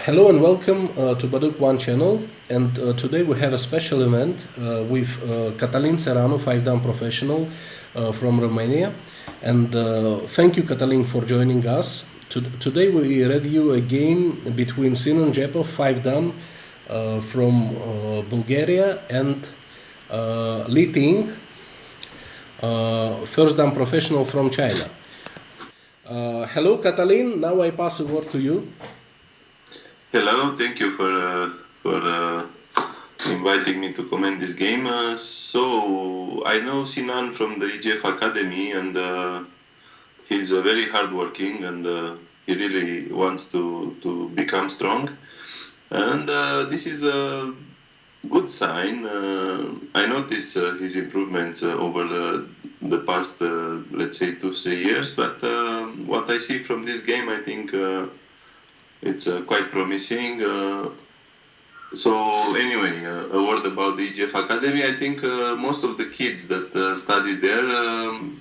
Hello and welcome to Baduk One channel. And today we have a special event with Catalin Taranu, 5-dan professional from Romania. And thank you, Catalin, for joining us. Today we review a game between Sinan Djepov, 5-dan from Bulgaria, and Ting, 1st-dan professional from China. Hello, Catalin. Now I pass the word to you. Hello, thank you for inviting me to comment this game. So I know Sinan from the EGF Academy, and he's very hardworking, and he really wants to become strong. And this is a good sign. I noticed his improvements over the past, let's say, 2-3 years. But what I see from this game, I think. It's quite promising. So anyway, a word about the EGF Academy. I think most of the kids that study there,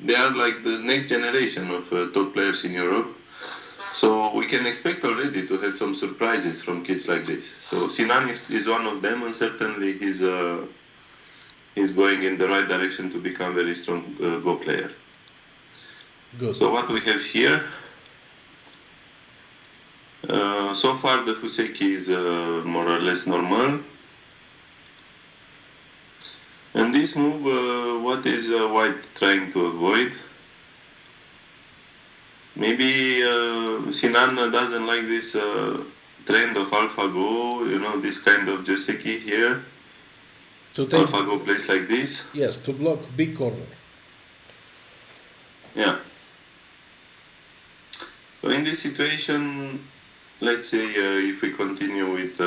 they are like the next generation of top players in Europe. So we can expect already to have some surprises from kids like this. So Sinan is one of them, and certainly he's going in the right direction to become a very strong Go player. Good. So what we have here. So far the Fuseki is more or less normal. And this move, what is White trying to avoid? Maybe Sinan doesn't like this trend of AlphaGo, this kind of Joseki here. AlphaGo plays like this. Yes, to block big corner. Yeah. So in this situation, let's say if we continue with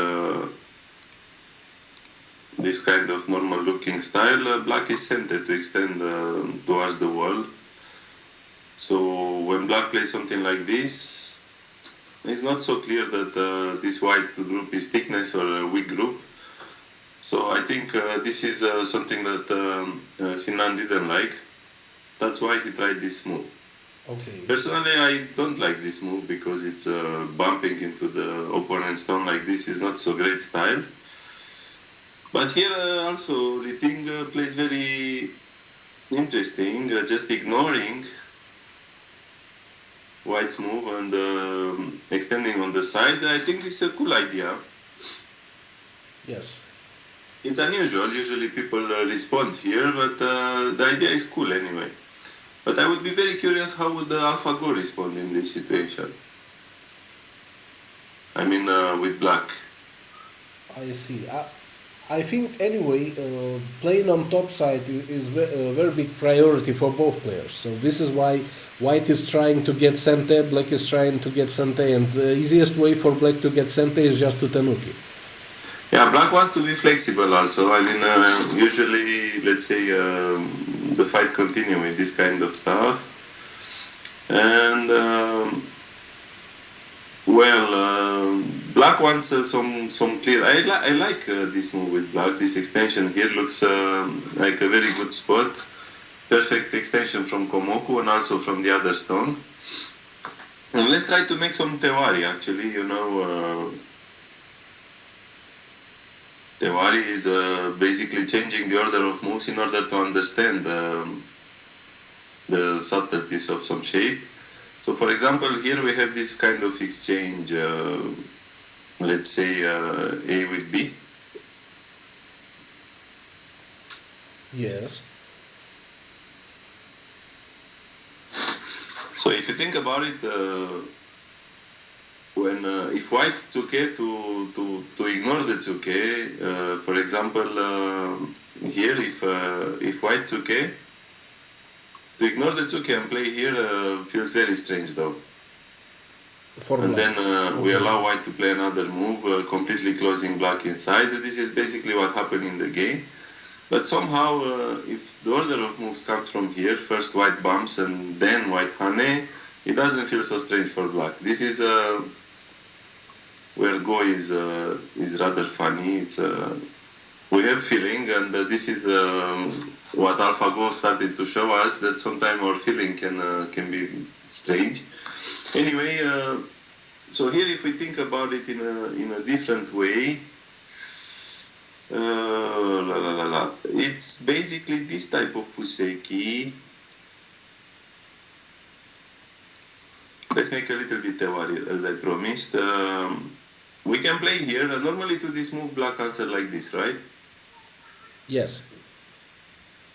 this kind of normal looking style, black is tempted to extend towards the wall. So when black plays something like this, it's not so clear that this white group is thickness or a weak group. So I think this is something that Sinan didn't like. That's why he tried this move. Okay. Personally, I don't like this move because it's bumping into the opponent's stone like this is not so great style. But here also, Ting plays very interesting, just ignoring White's move and extending on the side. I think it's a cool idea. Yes. It's unusual. Usually people respond here, but the idea is cool anyway. But I would be very curious how would the AlphaGo respond in this situation. I mean, with black. I see. I think anyway, playing on top side is a very big priority for both players. So this is why White is trying to get Sente, Black is trying to get Sente, and the easiest way for Black to get Sente is just to Tanuki. Yeah, Black wants to be flexible also. I mean, usually, let's say, the fight continue with this kind of stuff. And, Black wants some clear... I like this move with Black. This extension here looks like a very good spot. Perfect extension from Komoku and also from the other stone. And let's try to make some Tewari, actually, Tewari is basically changing the order of moves in order to understand the subtleties of some shape. So, for example, here we have this kind of exchange, let's say A with B. Yes. So, if you think about it, if White tsuke to ignore the tsuke, for example, here if White tsuke to ignore the tsuke and play here feels very strange though. And then we allow White to play another move, completely closing black inside. This is basically what happened in the game. But somehow, if the order of moves comes from here, first White bumps and then White hane, it doesn't feel so strange for black. This is where Go is rather funny. It's we have feeling, and this is what AlphaGo started to show us, that sometimes our feeling can be strange. Anyway, So here, if we think about it in a different way, it's basically this type of Fuseki. Let's make a little bit theory, as I promised. We can play here. Normally to this move, black answer like this, right? Yes.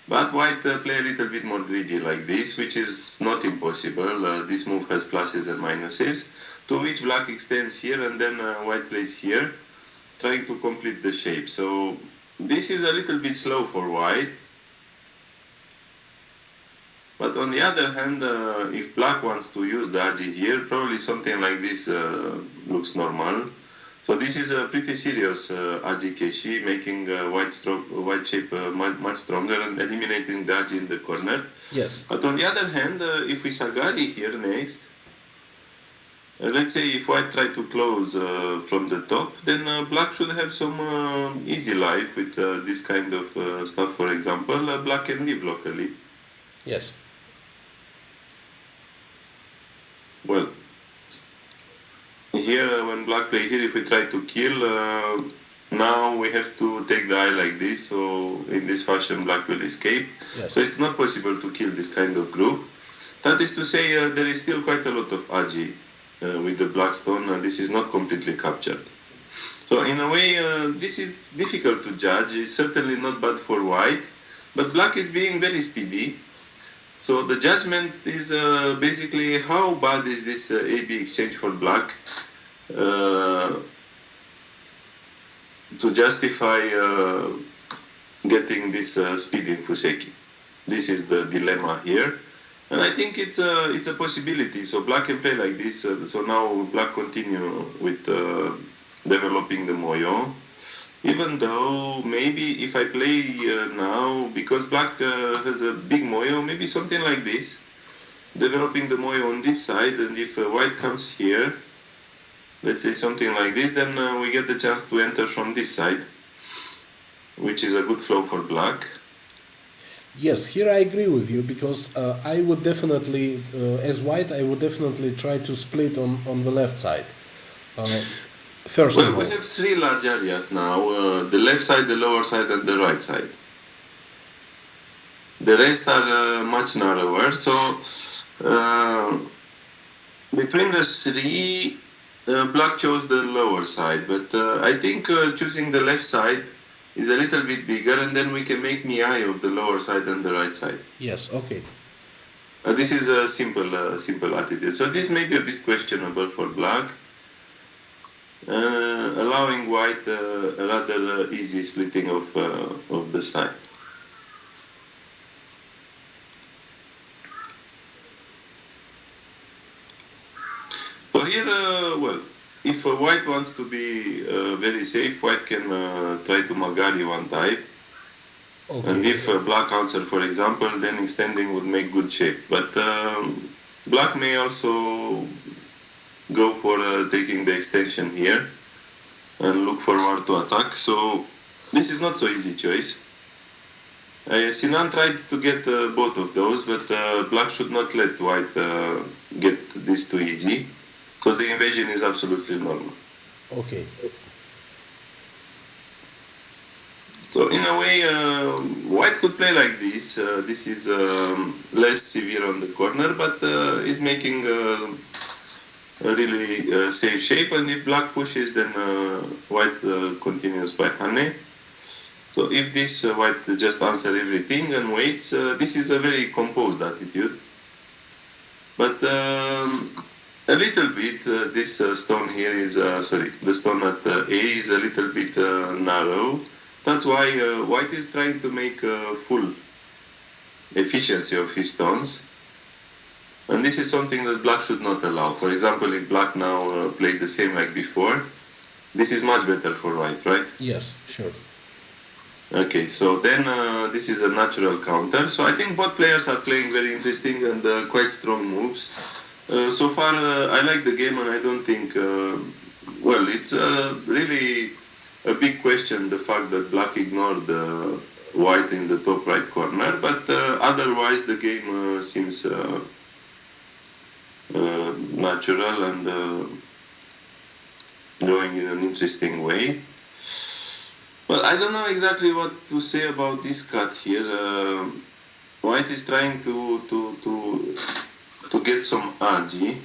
But white play a little bit more greedy like this, which is not impossible. This move has pluses and minuses, to which black extends here and then white plays here, trying to complete the shape. So this is a little bit slow for white. But on the other hand, if black wants to use the Aji here, probably something like this looks normal. So this is a pretty serious Aji Keshi, making white shape much stronger and eliminating the Aji in the corner. Yes. But on the other hand, if we Sagari here next, let's say if white try to close from the top, then black should have some easy life with this kind of stuff. For example, black can live locally. Yes. Well, here when black play here, if we try to kill, now we have to take the eye like this, so in this fashion black will escape. Yes. So it's not possible to kill this kind of group. That is to say, there is still quite a lot of Aji with the black stone. This is not completely captured. So in a way, this is difficult to judge. It's certainly not bad for white, but black is being very speedy. So the judgment is basically how bad is this AB exchange for black to justify getting this speed in Fuseki. This is the dilemma here, and I think it's a possibility. So black can play like this. So now black continue with developing the Moyo. Even though maybe if I play now, because black has a big Moyo, maybe something like this, developing the Moyo on this side, and if white comes here, let's say something like this, then we get the chance to enter from this side, which is a good flow for black. Yes, here I agree with you, because I would definitely, as white, I would definitely try to split on the left side. First Well, of all, we have three large areas now, the left side, the lower side, and the right side. The rest are much narrower, so between the three, black chose the lower side, but I think choosing the left side is a little bit bigger, and then we can make Niai of the lower side and the right side. yes, okay. This is a simple attitude. So this may be a bit questionable for black. Allowing white a rather easy splitting of the side. So here, well, if white wants to be very safe, white can try to Magari one type. Okay. And if black answer, for example, then extending would make good shape. But black may also go for taking the extension here and look forward to attack. So this is not so easy choice. Sinan tried to get both of those, but black should not let white get this too easy. So the invasion is absolutely normal. Okay. So in a way, white could play like this. This is less severe on the corner, but is making a really safe shape. And if black pushes, then white continues by Hane. So if this white just answer everything and waits, this is a very composed attitude. But a little bit, this stone here is, sorry, the stone at A is a little bit narrow. That's why white is trying to make full efficiency of his stones. And this is something that black should not allow. For example, if black now played the same like before, this is much better for white, right? Yes, sure. Okay, so then this is a natural counter. So I think both players are playing very interesting and quite strong moves. So far, I like the game, and I don't think, well, it's really a big question, the fact that black ignored white in the top right corner, but otherwise the game seems natural and going in an interesting way. Well, I don't know exactly what to say about this cut here. White is trying to get some agi,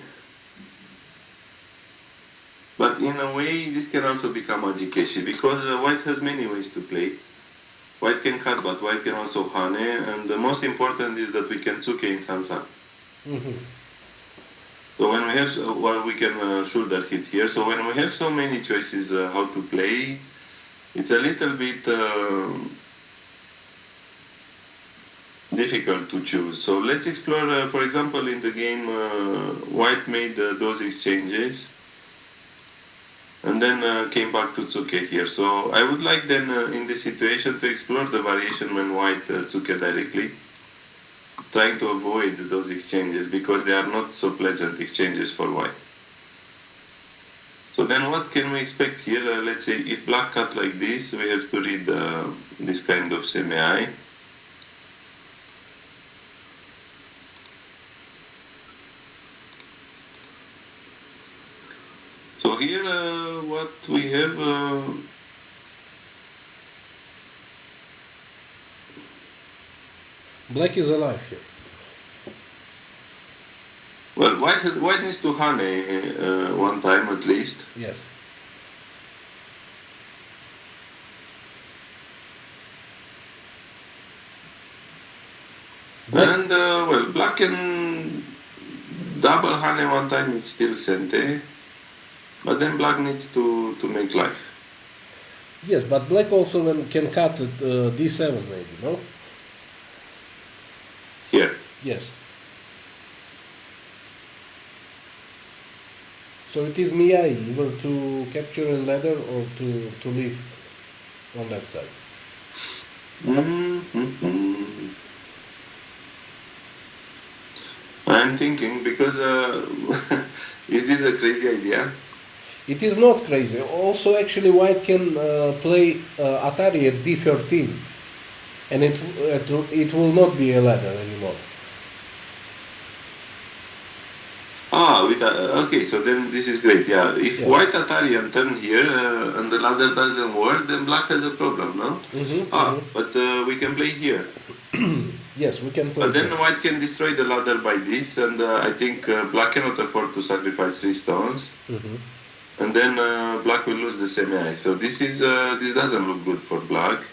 but in a way this can also become ajikeshi because White has many ways to play. White can cut, but White can also hane, and the most important is that we can tsuke in sansan. So when we have, well, we can shoulder hit here. So when we have so many choices how to play, it's a little bit difficult to choose. So let's explore, for example, in the game, White made those exchanges and then came back to tsuke here. So I would like then in this situation to explore the variation when White tsuke directly, trying to avoid those exchanges because they are not so pleasant exchanges for White. So then what can we expect here? Let's say if Black cut like this, we have to read this kind of semi-eye. So here what we have, Black is alive here. well, White needs to hane one time at least. Yes. Black. And well, Black can double hane one time, it's still sente. But then Black needs to make life. Yes, but Black also can cut at d7 maybe, no? Here. Yes. So it is miyai, either to capture in ladder or to leave on left side. I'm thinking because is this a crazy idea? It is not crazy. Also, actually, White can play Atari at d13, and it will not be a ladder anymore. Okay, so then this is great. Yeah, if White Atari and turn here and the ladder doesn't work, then Black has a problem, no? But we can play here. Yes, we can play. But then White can destroy the ladder by this, and I think Black cannot afford to sacrifice 3 stones. And then Black will lose the semi-eye. So this doesn't look good for Black.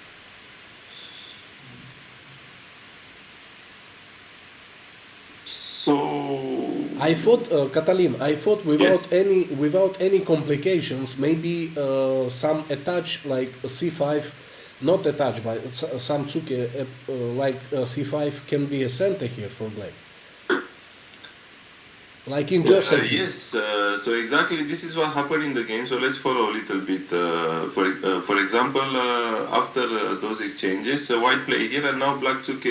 So I thought, Catalin, without any complications, maybe some attach like c5, not attached, but some tsuke like c5 can be a center here for Black. Like in Joseph. Yes, so exactly this is what happened in the game. So let's follow a little bit. For example, after those exchanges, White play here, and now Black took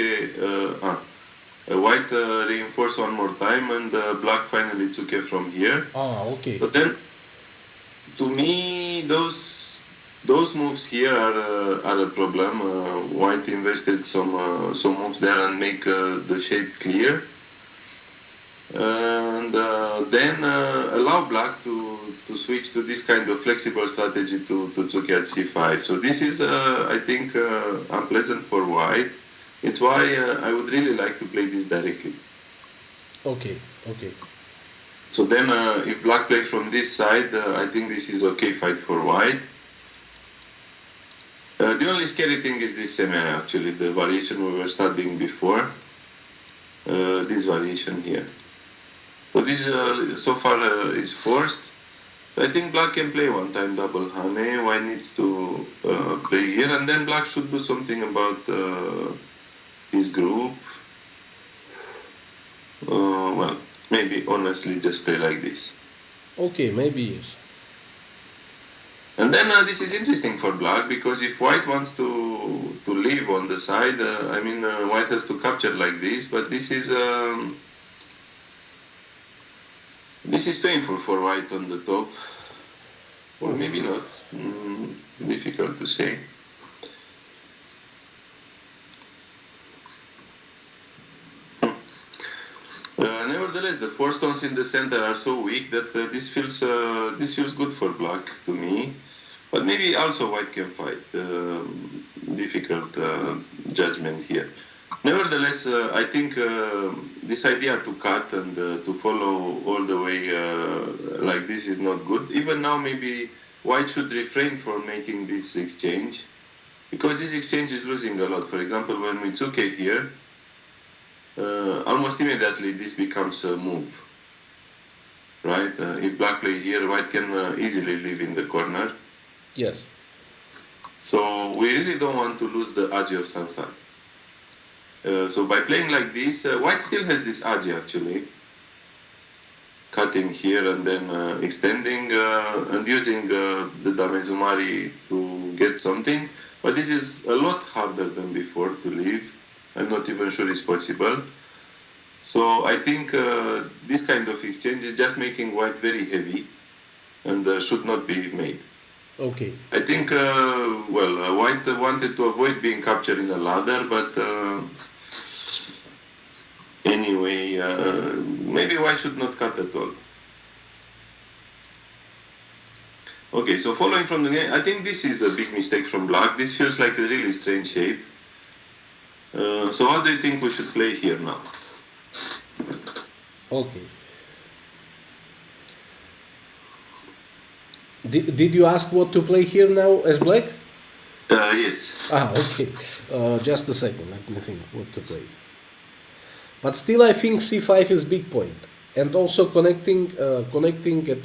White reinforce one more time, and Black finally took it from here. Okay. So then, to me, those moves here are a problem. White invested some moves there and make the shape clear. And then allow Black to switch to this kind of flexible strategy to tsuke at c5. So this is, I think, unpleasant for White. It's why I would really like to play this directly. Okay. So then if Black plays from this side, I think this is okay fight for White. The only scary thing is this semi, actually, the variation we were studying before. This variation here. So this so far is forced. So I think Black can play one time double hane. White needs to play here, and then Black should do something about his group. Well, maybe honestly just play like this. Okay, maybe yes. And then this is interesting for Black, because if White wants to leave on the side, I mean, White has to capture like this, but this is painful for White on the top, or maybe not. Difficult to say. nevertheless, the 4 stones in the center are so weak that this feels good for black to me. But maybe also white can fight. Difficult judgment here. Nevertheless, I think this idea to cut and to follow all the way like this is not good. Even now, maybe white should refrain from making this exchange, because this exchange is losing a lot. For example, when we took it here, almost immediately this becomes a move, right? If black play here, white can easily live in the corner. Yes. So we really don't want to lose the agi of Sansan. So by playing like this, white still has this agi actually. Cutting here and then extending and using the Damezumari to get something. But this is a lot harder than before to leave. I'm not even sure it's possible. So I think this kind of exchange is just making white very heavy and should not be made. Okay. I think, white wanted to avoid being captured in a ladder, but anyway, maybe white should not cut at all. Okay, so following from the game, I think this is a big mistake from black. This feels like a really strange shape. So how do you think we should play here now? Okay. Did you ask what to play here now as black? Yes. Okay. Just a second, let me think what to play. But still I think c5 is big point. And also connecting at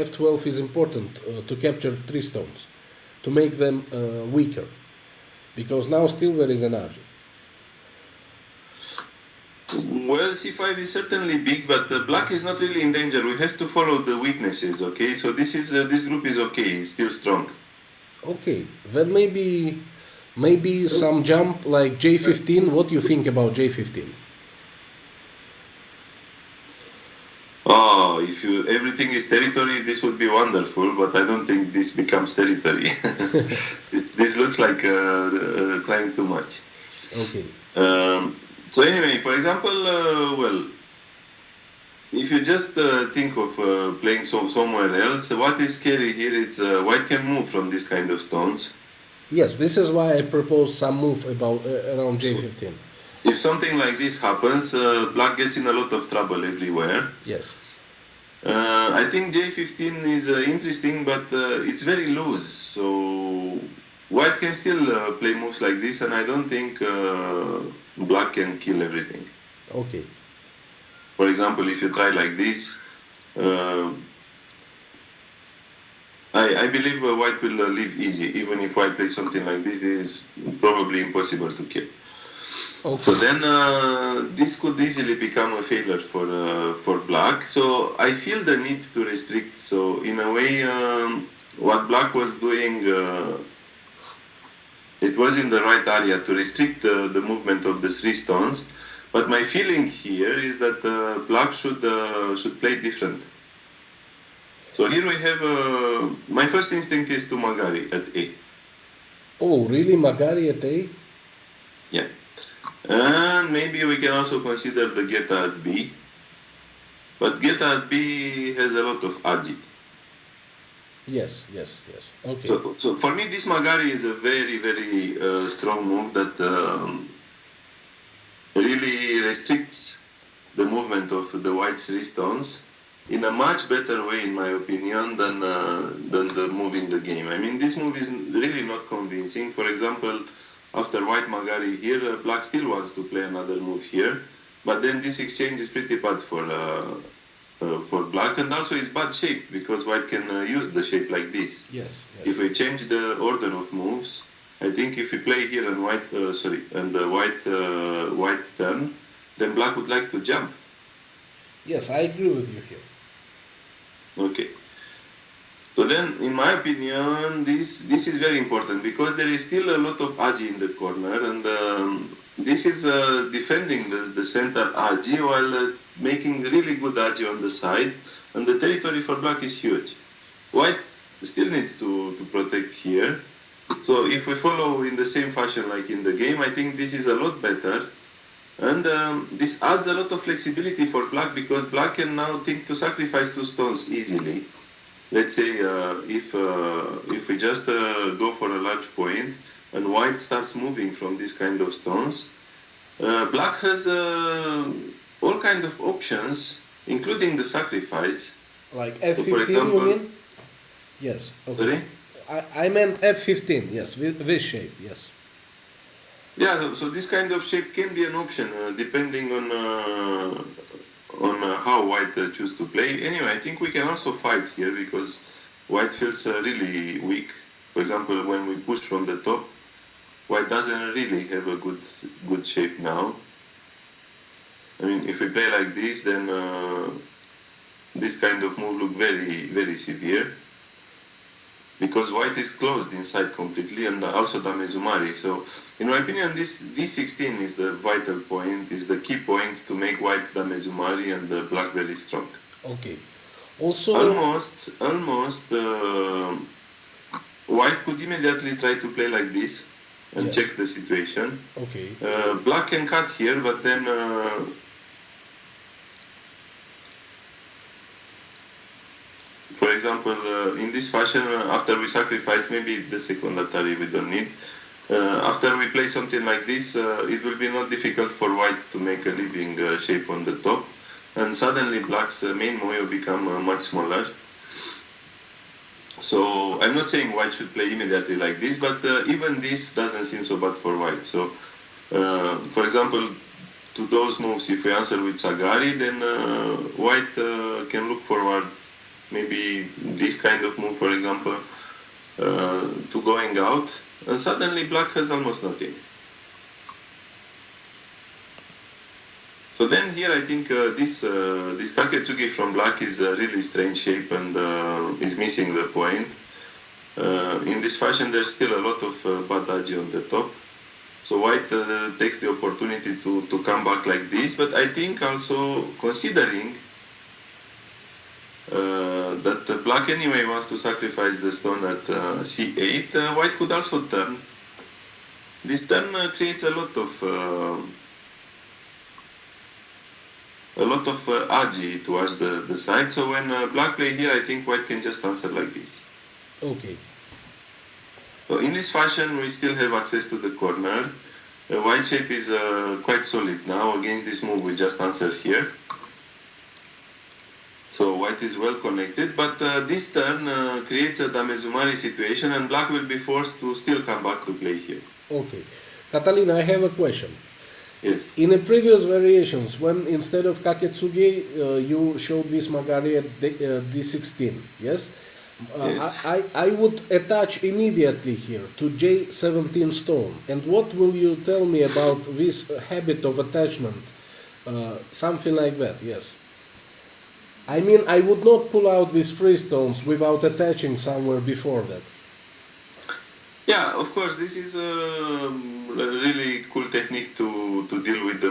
f12 is important to capture 3 stones, to make them weaker. Because now still there is an agi. Well, c5 is certainly big, but black is not really in danger. We have to follow the weaknesses, okay? So this group is okay, it's still strong. Okay, then maybe some jump like j15. What do you think about j15? Oh, if everything is territory, this would be wonderful, but I don't think this becomes territory. this looks like trying too much. Okay. So anyway, for example, if you just think of playing somewhere else, what is scary here is white can move from this kind of stones. Yes, this is why I propose some move around j15. If something like this happens, black gets in a lot of trouble everywhere. Yes. I think j15 is interesting, but it's very loose. So white can still play moves like this, and I don't think black can kill everything. Okay. For example, if you try like this, I believe white will live easy. Even if white plays something like this, it is probably impossible to kill. Okay. So then this could easily become a failure for black. So I feel the need to restrict. So in a way, what black was doing, it was in the right area to restrict the movement of the 3 stones. But my feeling here is that black should play different. So here we have, my first instinct is to Magari at A. Oh, really? Magari at A? Yeah. And maybe we can also consider the Geta at B. But Geta at B has a lot of agi. Yes. Okay. So for me, this Magari is a very, very strong move that really restricts the movement of the white 3 stones in a much better way, in my opinion, than the move in the game. I mean, this move is really not convincing. For example, after white Magari here, black still wants to play another move here, but then this exchange is pretty bad for black, and also it's bad shape because white can use the shape like this. Yes. If we change the order of moves, I think if we play here and white, white turn, then black would like to jump. Yes, I agree with you here. Okay. So then, in my opinion, this is very important because there is still a lot of agi in the corner, and this is defending the center agi while making really good agi on the side, and the territory for black is huge. White still needs to protect here. So if we follow in the same fashion like in the game, I think this is a lot better. And this adds a lot of flexibility for black, because black can now think to sacrifice 2 stones easily. Let's say if we just go for a large point and white starts moving from this kind of stones, black has all kind of options, including the sacrifice. Like F15, So for example, you mean? Yes. Okay. Sorry? I meant F15, yes, this shape, yes. Yeah, so this kind of shape can be an option depending on how white choose to play. Anyway, I think we can also fight here, because white feels really weak. For example, when we push from the top, white doesn't really have a good shape now. I mean, if we play like this, then this kind of move look very, very severe, because white is closed inside completely, and also Damezumari. So, in my opinion, this D16 is the vital point, is the key point to make white Damezumari and black very strong. Okay. Also, Almost, white could immediately try to play like this and yes, check the situation. Okay. Black can cut here, but then for example, in this fashion, after we sacrifice maybe the second Atari we don't need, after we play something like this, it will be not difficult for white to make a living shape on the top, and suddenly black's main moyo become much smaller. So I'm not saying white should play immediately like this, but even this doesn't seem so bad for white. So, for example, to those moves, if we answer with Sagari, then white can look forward. Maybe this kind of move, for example, to going out, and suddenly black has almost nothing. So then here I think this Kaketsugi from black is a really strange shape, and is missing the point. In this fashion there's still a lot of bad daji on the top. So white takes the opportunity to come back like this, but I think also considering that black anyway wants to sacrifice the stone at c8, white could also turn. This turn creates a lot of agi towards the side. So when black play here, I think white can just answer like this. Okay. So in this fashion, we still have access to the corner. The white shape is quite solid now. Against this move, we just answer here. So white is well connected, but this turn creates a Damezumari situation, and black will be forced to still come back to play here. Okay. Catalin, I have a question. Yes. In the previous variations, when instead of Kaketsugi, you showed this Magari at D16, yes? Yes. I would attach immediately here to J17 stone. And what will you tell me about this habit of attachment? Something like that, yes. I mean, I would not pull out these free stones without attaching somewhere before that. Yeah, of course, this is a really cool technique to deal with the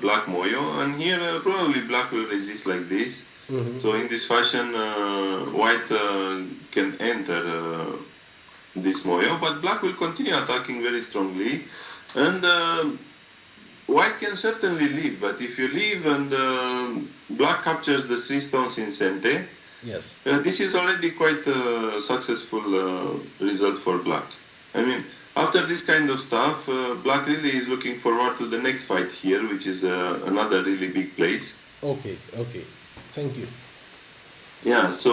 black moyo, and here probably black will resist like this. Mm-hmm. So in this fashion, white can enter this moyo, but black will continue attacking very strongly, and white can certainly leave, but if you leave and black captures the 3 stones in Sente, yes, this is already quite a successful result for black. I mean, after this kind of stuff, black really is looking forward to the next fight here, which is another really big place. Okay, okay. Thank you. Yeah, so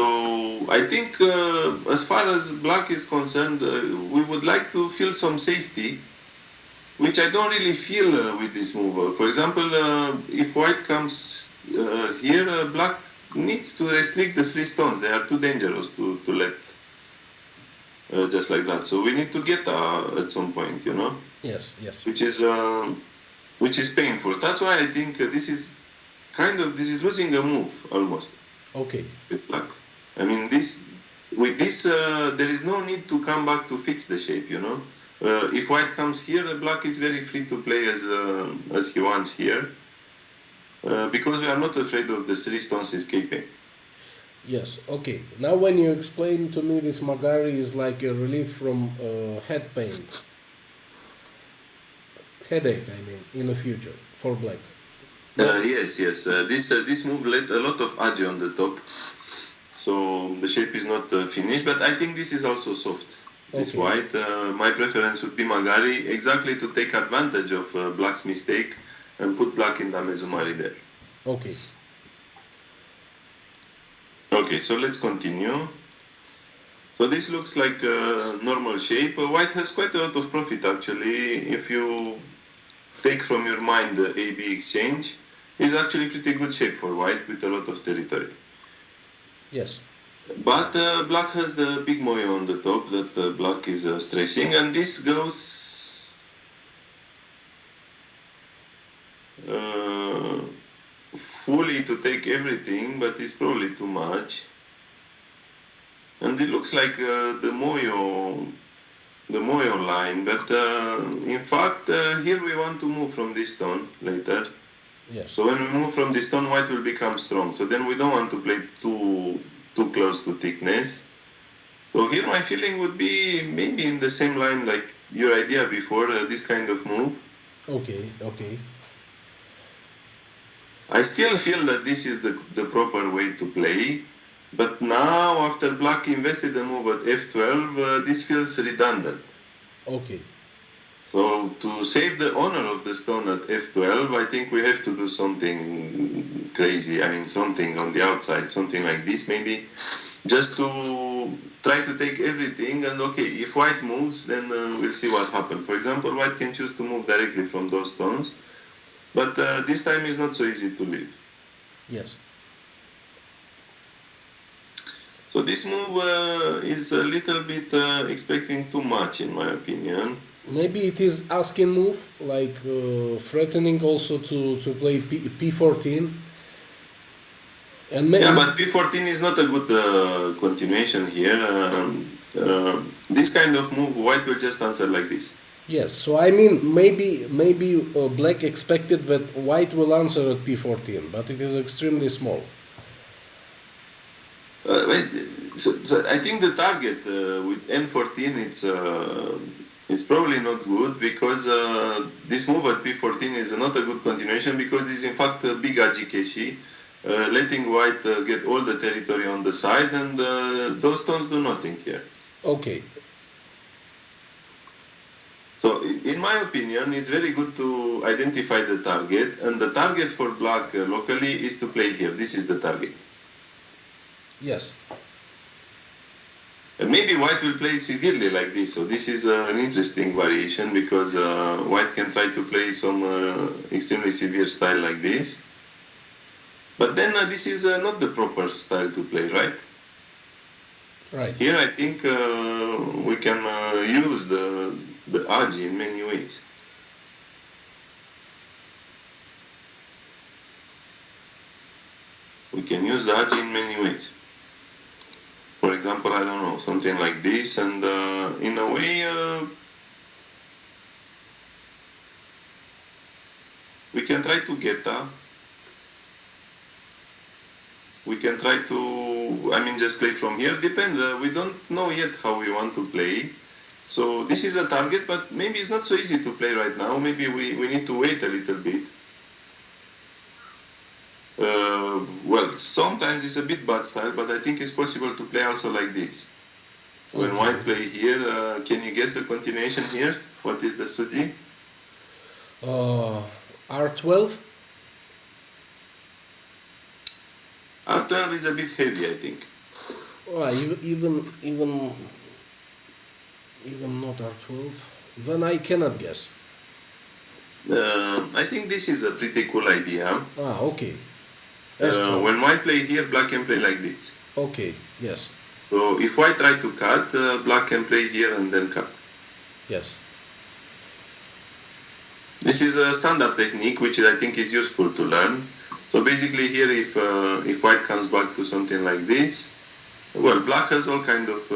I think as far as black is concerned, we would like to feel some safety, which I don't really feel with this move. For example, if white comes here, black needs to restrict the 3 stones. They are too dangerous to let just like that. So we need to get at some point, you know? Yes, yes. Which is painful. That's why I think this is losing a move almost. Okay. With black. I mean, with this, there is no need to come back to fix the shape, you know? If white comes here, black is very free to play as he wants here, because we are not afraid of the 3 stones escaping. Yes, okay. Now when you explain to me this Magari is like a relief from head pain, headache, I mean, in the future for black. Yes. This move let a lot of agi on the top, so the shape is not finished. But I think this is also soft. This Okay. white. My preference would be Magari, exactly to take advantage of black's mistake and put black in Damezumari there. Okay. Okay, so let's continue. So this looks like a normal shape. White has quite a lot of profit actually. If you take from your mind the AB exchange, it's actually pretty good shape for white with a lot of territory. Yes. But black has the big moyo on the top that black is stressing, and this goes fully to take everything, but it's probably too much. And it looks like the moyo line, but in fact here we want to move from this stone later. Yes. So when we move from this stone, white will become strong. So then we don't want to play too close to thickness. So here my feeling would be maybe in the same line like your idea before, this kind of move. Okay. I still feel that this is the proper way to play. But now, after black invested a move at f12, this feels redundant. Okay. So to save the honor of the stone at f12, I think we have to do something crazy. I mean, something on the outside, something like this, maybe, just to try to take everything. And okay, if white moves, then we'll see what happens. For example, white can choose to move directly from those stones, but this time is not so easy to leave. Yes. So this move is a little bit expecting too much, in my opinion. Maybe it is asking move, like threatening also to play P14. And yeah, but P14 is not a good continuation here. This kind of move, white will just answer like this. Yes, so I mean, maybe black expected that white will answer at P14, but it is extremely small. So I think the target with N14 it's probably not good, because this move at P14 is not a good continuation, because it's in fact a big Ajikeshi, letting white get all the territory on the side, and those stones do nothing here. Okay. So in my opinion, it's very good to identify the target, and the target for black locally is to play here. This is the target. Yes. And maybe white will play severely like this. So this is an interesting variation, because white can try to play some extremely severe style like this. But then this is not the proper style to play, right? Right. Here I think we can use the Aji in many ways. We can use the Aji in many ways. For example, I don't know, something like this, and in a way we can try to get we can try to, I mean, just play from here. Depends, we don't know yet how we want to play. So this is a target, but maybe it's not so easy to play right now. Maybe we need to wait a little bit. Well, sometimes it's a bit bad style, but I think it's possible to play also like this. When white play here, can you guess the continuation here? What is the strategy? R12? R12 is a bit heavy, I think. Even not R12. Then I cannot guess. I think this is a pretty cool idea. Okay. When white play here, black can play like this. Okay, yes. So if white try to cut, black can play here and then cut. Yes. This is a standard technique, which I think is useful to learn. So basically here, if white comes back to something like this, well, black has all kind of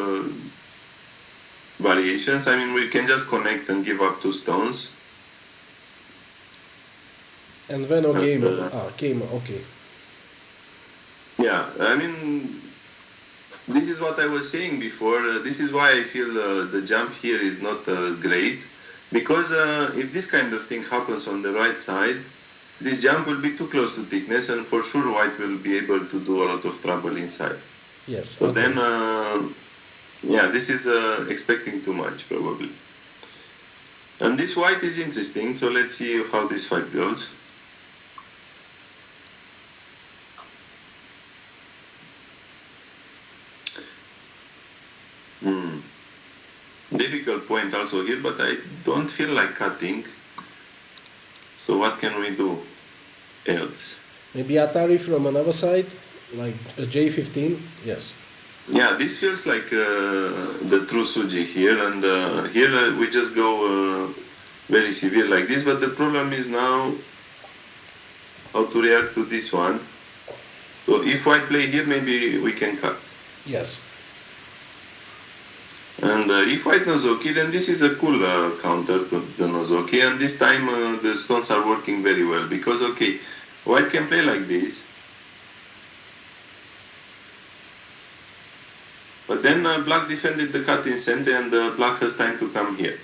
variations. I mean, we can just connect and give up two stones. And then came, okay. Yeah, I mean, this is what I was saying before. This is why I feel the jump here is not great, Because if this kind of thing happens on the right side, this jump will be too close to thickness, and for sure white will be able to do a lot of trouble inside. Yes. So okay. then, yeah, this is expecting too much probably. And this white is interesting, so let's see how this fight goes. Difficult point also here, but I don't feel like cutting. So what can we do else? Maybe Atari from another side, like a J15. Yes. Yeah, this feels like the true Suji here, and here we just go very severe like this, but the problem is now how to react to this one. So if white play here, maybe we can cut. Yes. And if white Nozoki, then this is a cool counter to the Nozoki, and this time the stones are working very well, because, okay, white can play like this, but then black defended the cut in center, and black has time to come here.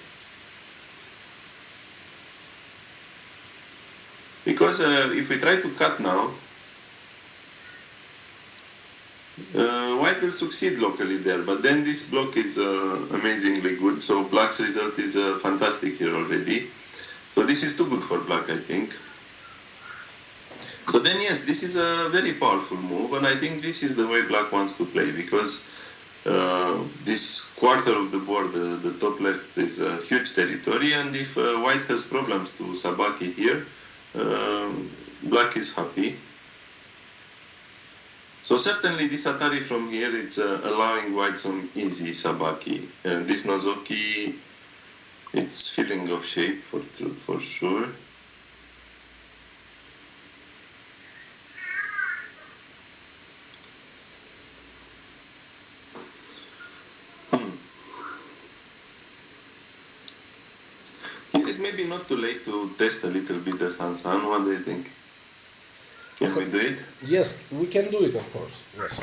Because if we try to cut now, white will succeed locally there, but then this block is amazingly good, so black's result is fantastic here already. So this is too good for black, I think. So then yes, this is a very powerful move, and I think this is the way black wants to play, because this quarter of the board, the top left, is a huge territory, and if white has problems to sabaki here, black is happy. So certainly this Atari from here, it's allowing white some easy sabaki. This Nozoki, it's filling of shape for sure. It is maybe not too late to test a little bit the Sansan. What do you think? Can we do it? Yes, we can do it, of course. Yes.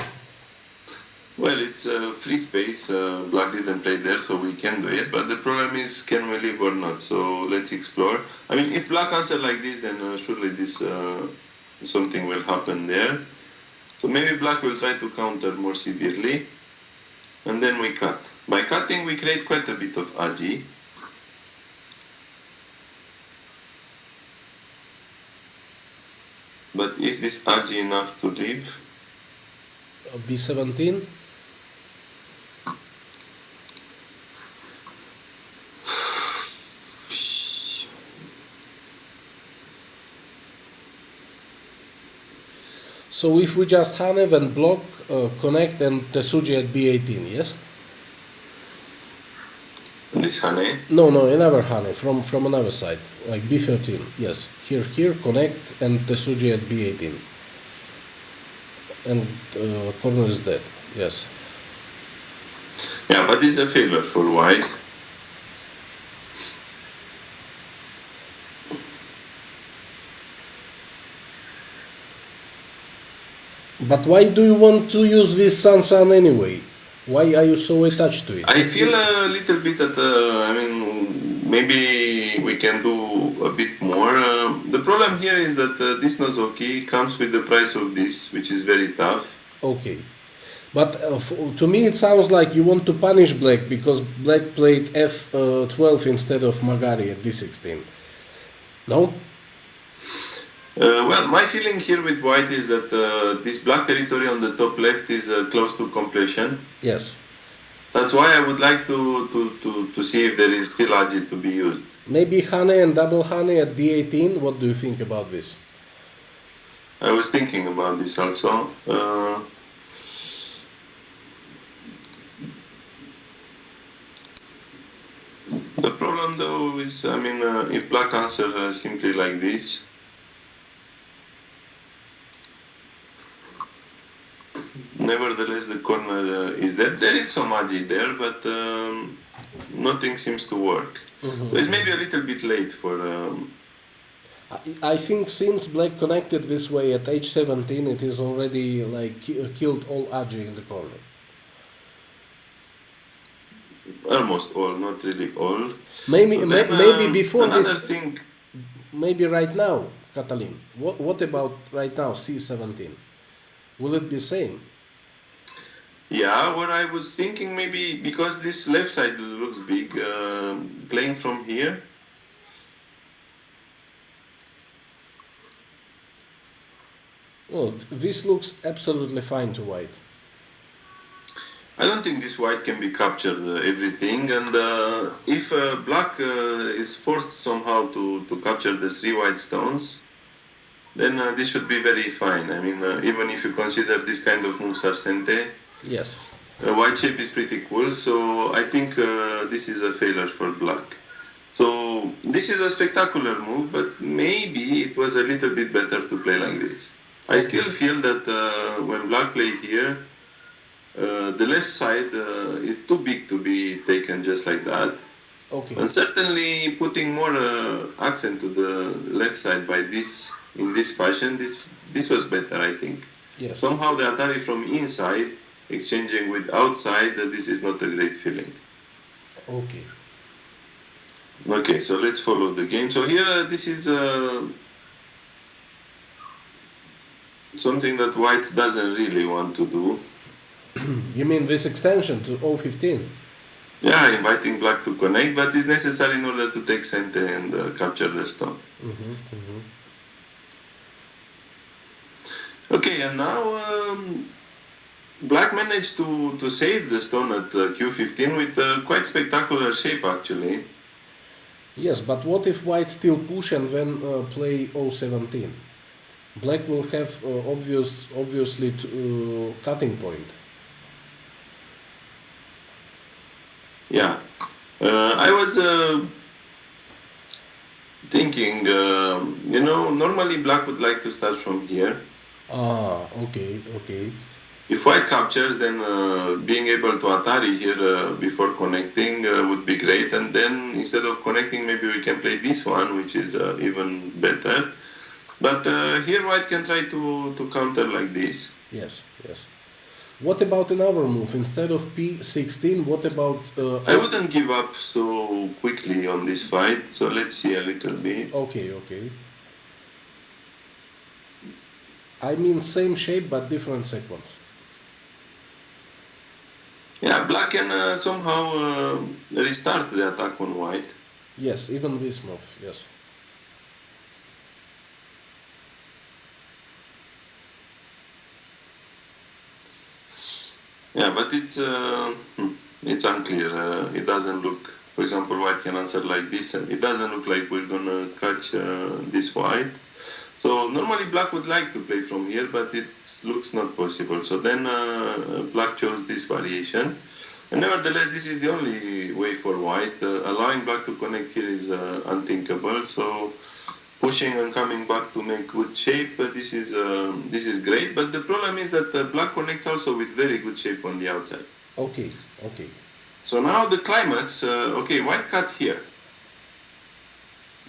Well, it's free space. Black didn't play there, so we can do it. But the problem is, can we leave or not? So let's explore. I mean, if black answer like this, then surely this something will happen there. So maybe black will try to counter more severely, and then we cut. By cutting, we create quite a bit of agi. But is this agi enough to leave? B17. So if we just Hanev and block, connect and Tesuji at B18, yes? This Hane? No, another Hane from another side, like B13, yes. Here, connect and Tesuji at B18. And corner is dead, yes. Yeah, but it's a failure for white. But why do you want to use this Sansan anyway? Why are you so attached to it? I feel a little bit that, I mean, maybe we can do a bit more. The problem here is that this Nozoki comes with the price of this, which is very tough. Okay. But to me it sounds like you want to punish black because black played F12 instead of Magari at D16. No? Well, my feeling here with white is that this black territory on the top left is close to completion. Yes. That's why I would like to see if there is still agi to be used. Maybe Hane and double Hane at D18. What do you think about this? I was thinking about this also. The problem though is, I mean, if black answer simply like this, nevertheless the corner is dead. There is some agi there, but nothing seems to work. Mm-hmm. So it's maybe a little bit late for... I think since black connected this way at H17, it is already like killed all agi in the corner. almost all, not really all. Maybe, So then maybe before another this, thing, maybe right now, Catalin. What about right now, C17? Will it be same? yeah, what I was thinking maybe because this left side looks big, playing from here. Oh, this looks absolutely fine to white. I don't think this white can be captured everything, and if black is forced somehow to capture the three white stones, then this should be very fine. I mean, even if you consider this kind of moves are sente, Yes. white shape is pretty cool, so I think this is a failure for black. So this is a spectacular move, but maybe it was a little bit better to play like this. I still feel that when black play here, the left side is too big to be taken just like that. Okay. And certainly putting more accent to the left side by this in this fashion, this was better, I think. Yes. Somehow the Atari from inside exchanging with outside, this is not a great feeling. Okay. Okay, so let's follow the game. So here this is something that white doesn't really want to do. You mean this extension to 015? Yeah, inviting black to connect, but it's necessary in order to take cente and capture the stone. Okay, and now black managed to save the stone at Q15 with a quite spectacular shape actually. Yes, but what if white still push and then play 017? Black will have obviously cutting point. Yeah, I was thinking, normally black would like to start from here. Ah, okay. If white captures, then being able to Atari here before connecting would be great. And then instead of connecting, maybe we can play this one, which is even better. But here white can try to counter like this. Yes. What about another move? Instead of P16, what about... I wouldn't give up so quickly on this fight, so let's see a little bit. Okay. I mean same shape but different sequence. Yeah, black can somehow restart the attack on white. Yes, even this move, yes. Yeah, but it's unclear. It doesn't look, for example, white can answer like this, and it doesn't look like we're gonna catch this white. So normally black would like to play from here, but it looks not possible. So then black chose this variation. And nevertheless, this is the only way for white. Allowing black to connect here is unthinkable. So pushing and coming back to make good shape, this is great. But the problem is that black connects also with very good shape on the outside. Okay. So now the climax, white cut here.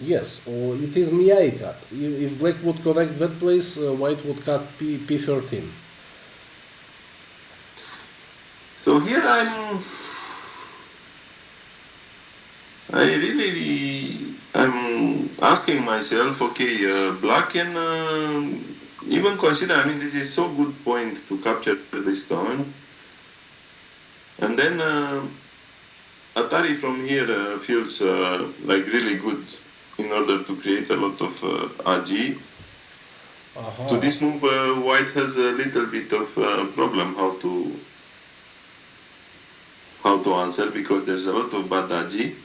Yes, or it is Miyai cut. If black would connect that place, white would cut P13. So here I'm asking myself, black can even consider, this is so good point to capture the stone. And then Atari from here feels like really good in order to create a lot of AG. To this move, white has a little bit of problem how to answer, because there's a lot of bad AG.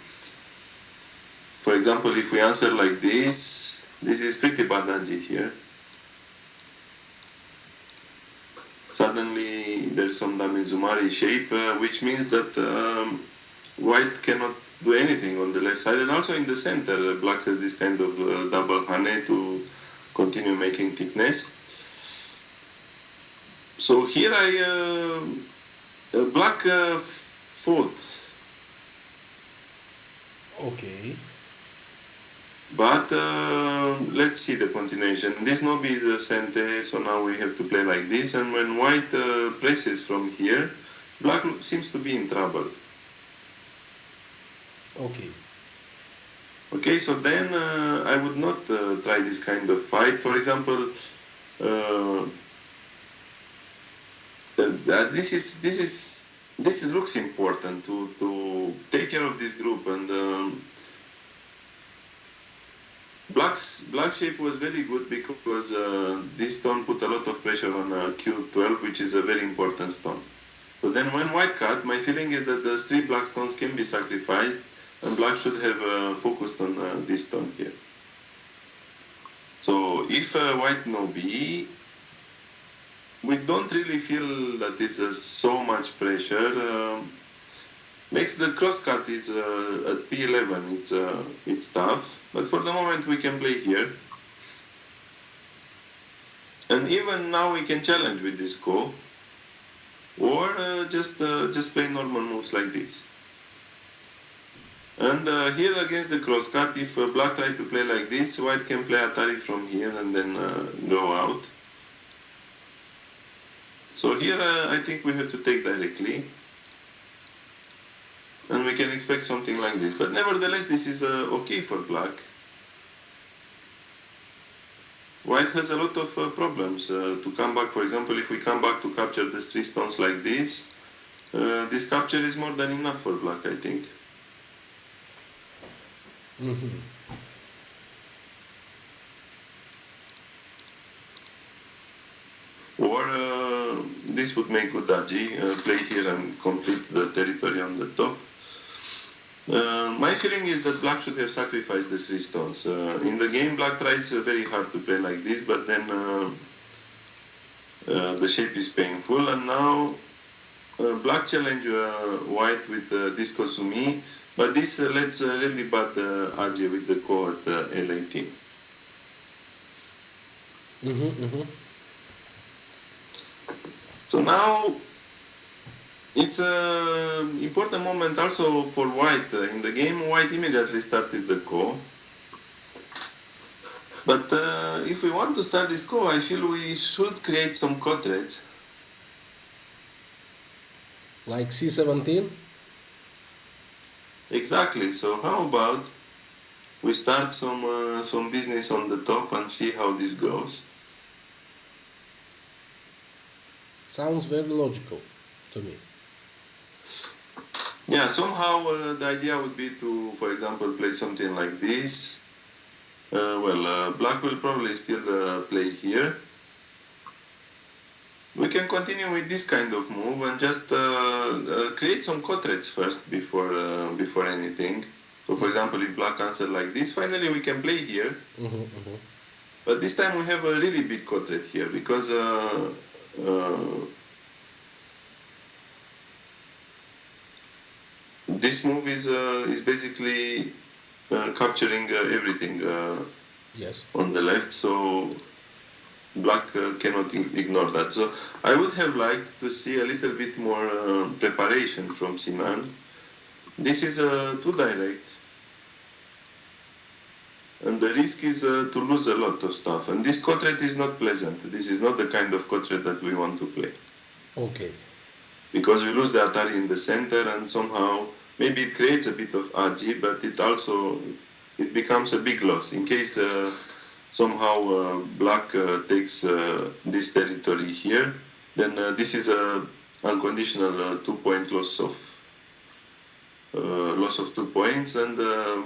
For example, if we answer like this is pretty bad AG here. Suddenly there's some Damezumari shape, which means that white cannot do anything on the left side, and also in the center black has this kind of double hane to continue making thickness. So here black fought. Okay. But let's see the continuation. This nobi is a cente, so now we have to play like this, and when white places from here, black seems to be in trouble. Okay. Okay, so then I would not try this kind of fight. For example, this looks important to take care of this group, and black shape was very good because this stone put a lot of pressure on Q12, which is a very important stone. So then when white cut, my feeling is that the 3 black stones can be sacrificed, and black should have focused on this stone here. So if white no B, we don't really feel that it's so much pressure. Makes the cross cut is at P11, it's tough, but for the moment we can play here. And even now we can challenge with this go, or just play normal moves like this. And here against the cross cut, if black tries to play like this, white can play Atari from here and then go out. So here I think we have to take directly, and we can expect something like this. But nevertheless, this is okay for black. White has a lot of problems to come back. For example, if we come back to capture the 3 stones like this capture is more than enough for black, I think. Mm-hmm. Or this would make good Aji, play here and complete the territory on the top. My feeling is that black should have sacrificed the 3 stones. In the game, black tries very hard to play like this, but then the shape is painful, and now black challenge white with Disco Sumi, but this lets really bad Aji with the ko at L18. Mm-hmm, mm-hmm. So now it's an important moment also for white. In the game, white immediately started the ko. But if we want to start this ko, I feel we should create some ko threads. Like C17? Exactly. So how about we start some business on the top and see how this goes? Sounds very logical to me. Yeah, somehow the idea would be to, for example, play something like this. Black will probably still play here. We can continue with this kind of move and just create some quadrants first before anything. So, for example, if black answer like this, finally we can play here. Mm-hmm, mm-hmm. But this time we have a really big quadrat here because this move is basically capturing everything Yes. on the left, so black cannot ignore that. So I would have liked to see a little bit more preparation from Sinan. This is too direct, and the risk is to lose a lot of stuff. And this quadrat is not pleasant. This is not the kind of quadrat that we want to play. Okay. Because we lose the Atari in the center, and somehow maybe it creates a bit of AG, but it becomes a big loss in case somehow black takes this territory here. Then this is a unconditional 2-point loss of 2 points, and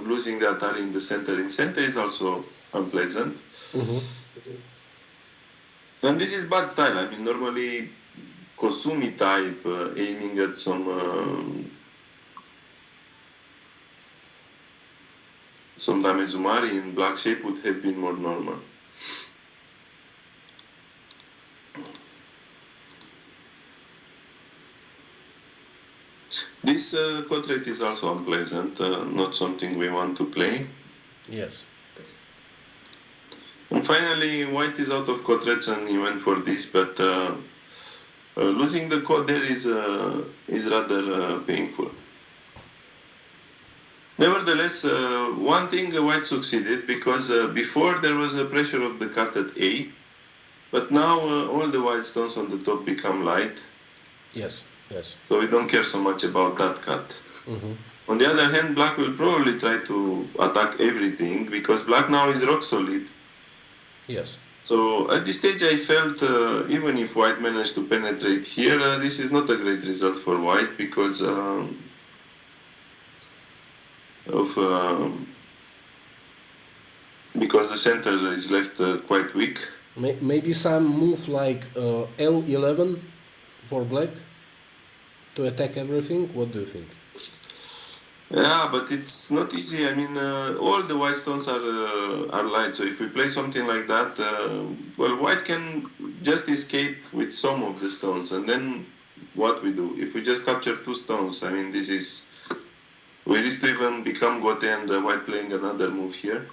losing the Atari in the center is also unpleasant. Mm-hmm. And this is bad style. I mean, normally Kosumi type aiming at some Damezumari in black shape would have been more normal. This quadrat is also unpleasant, not something we want to play. Yes. And finally, white is out of quadrats and he went for this, but losing the code there is rather painful. Nevertheless, one thing white succeeded, because before there was a pressure of the cut at A, but now all the white stones on the top become light. Yes. Yes. So we don't care so much about that cut. Mm-hmm. On the other hand, black will probably try to attack everything because black now is rock solid. Yes. So at this stage I felt even if white managed to penetrate here, this is not a great result for white because because the center is left quite weak. Maybe some move like L11 for black to attack everything. What do you think? Yeah, but it's not easy. I mean, all the white stones are light. So if we play something like that, well, white can just escape with some of the stones. And then what we do? If we just capture 2 stones, I mean, this is... We risk to even become Gote and white playing another move here.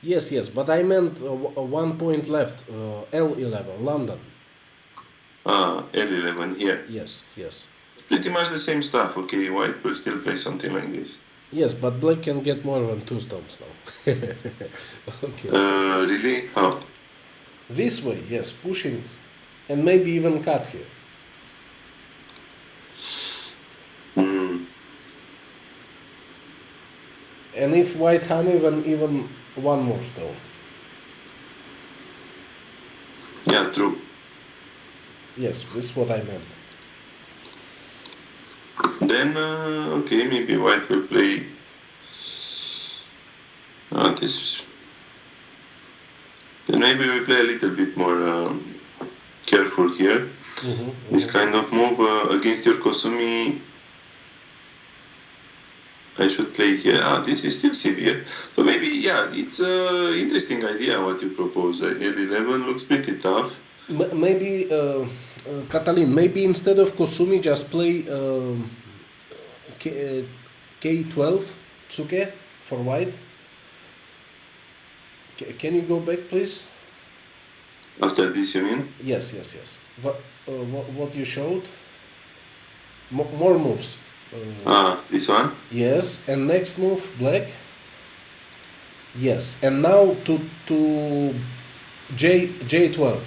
Yes, but I meant 1 point left, L11, London. L11 here. Yes. It's pretty much the same stuff. Okay, white will still play something like this. Yes, but black can get more than 2 stones now. Okay. Really? How? This way, yes, pushing, and maybe even cut here. And if white had even 1 more stone. Yeah, true. Yes, this is what I meant. Then, okay, maybe white will play this. Then maybe we play a little bit more careful here. This kind of move against your Kosumi, I should play here. This is still severe. So maybe, yeah, it's an interesting idea what you propose. L11 looks pretty tough. Maybe, Catalin, maybe instead of Kosumi just play K12 Tsuke for white. Can you go back, please? After this, you mean? Yes. What you showed? More moves. This one? Yes, and next move, black. Yes, and now to J12.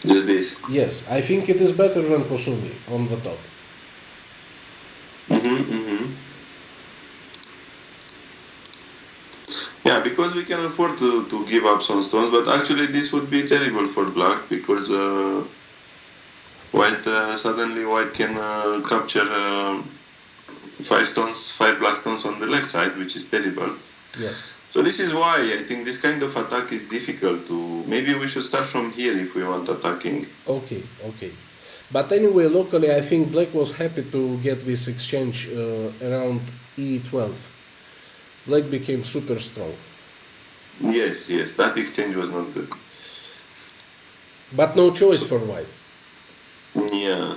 Just this? Yes, I think it is better than Kosumi on the top. Yeah, because we can afford to give up some stones, but actually this would be terrible for black because suddenly white can capture 5 black stones on the left side, which is terrible. Yes. So this is why I think this kind of attack is difficult to... Maybe we should start from here if we want attacking. Okay. But anyway, locally I think black was happy to get this exchange around E12. Black became super strong. Yes, that exchange was not good. But no choice for white. Yeah.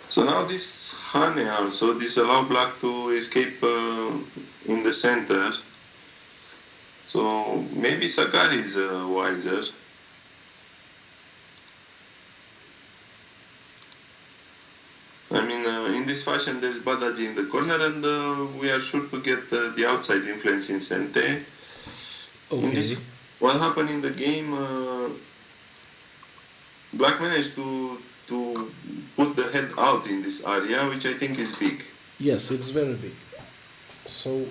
So now this Hane also, this allow black to escape in the center. So maybe Sagari is wiser. I mean, in this fashion there's Badaji in the corner and we are sure to get the outside influence in Sente. Okay. In this, what happened in the game, black managed to put the head out in this area, which I think is big. Yes, it's very big. So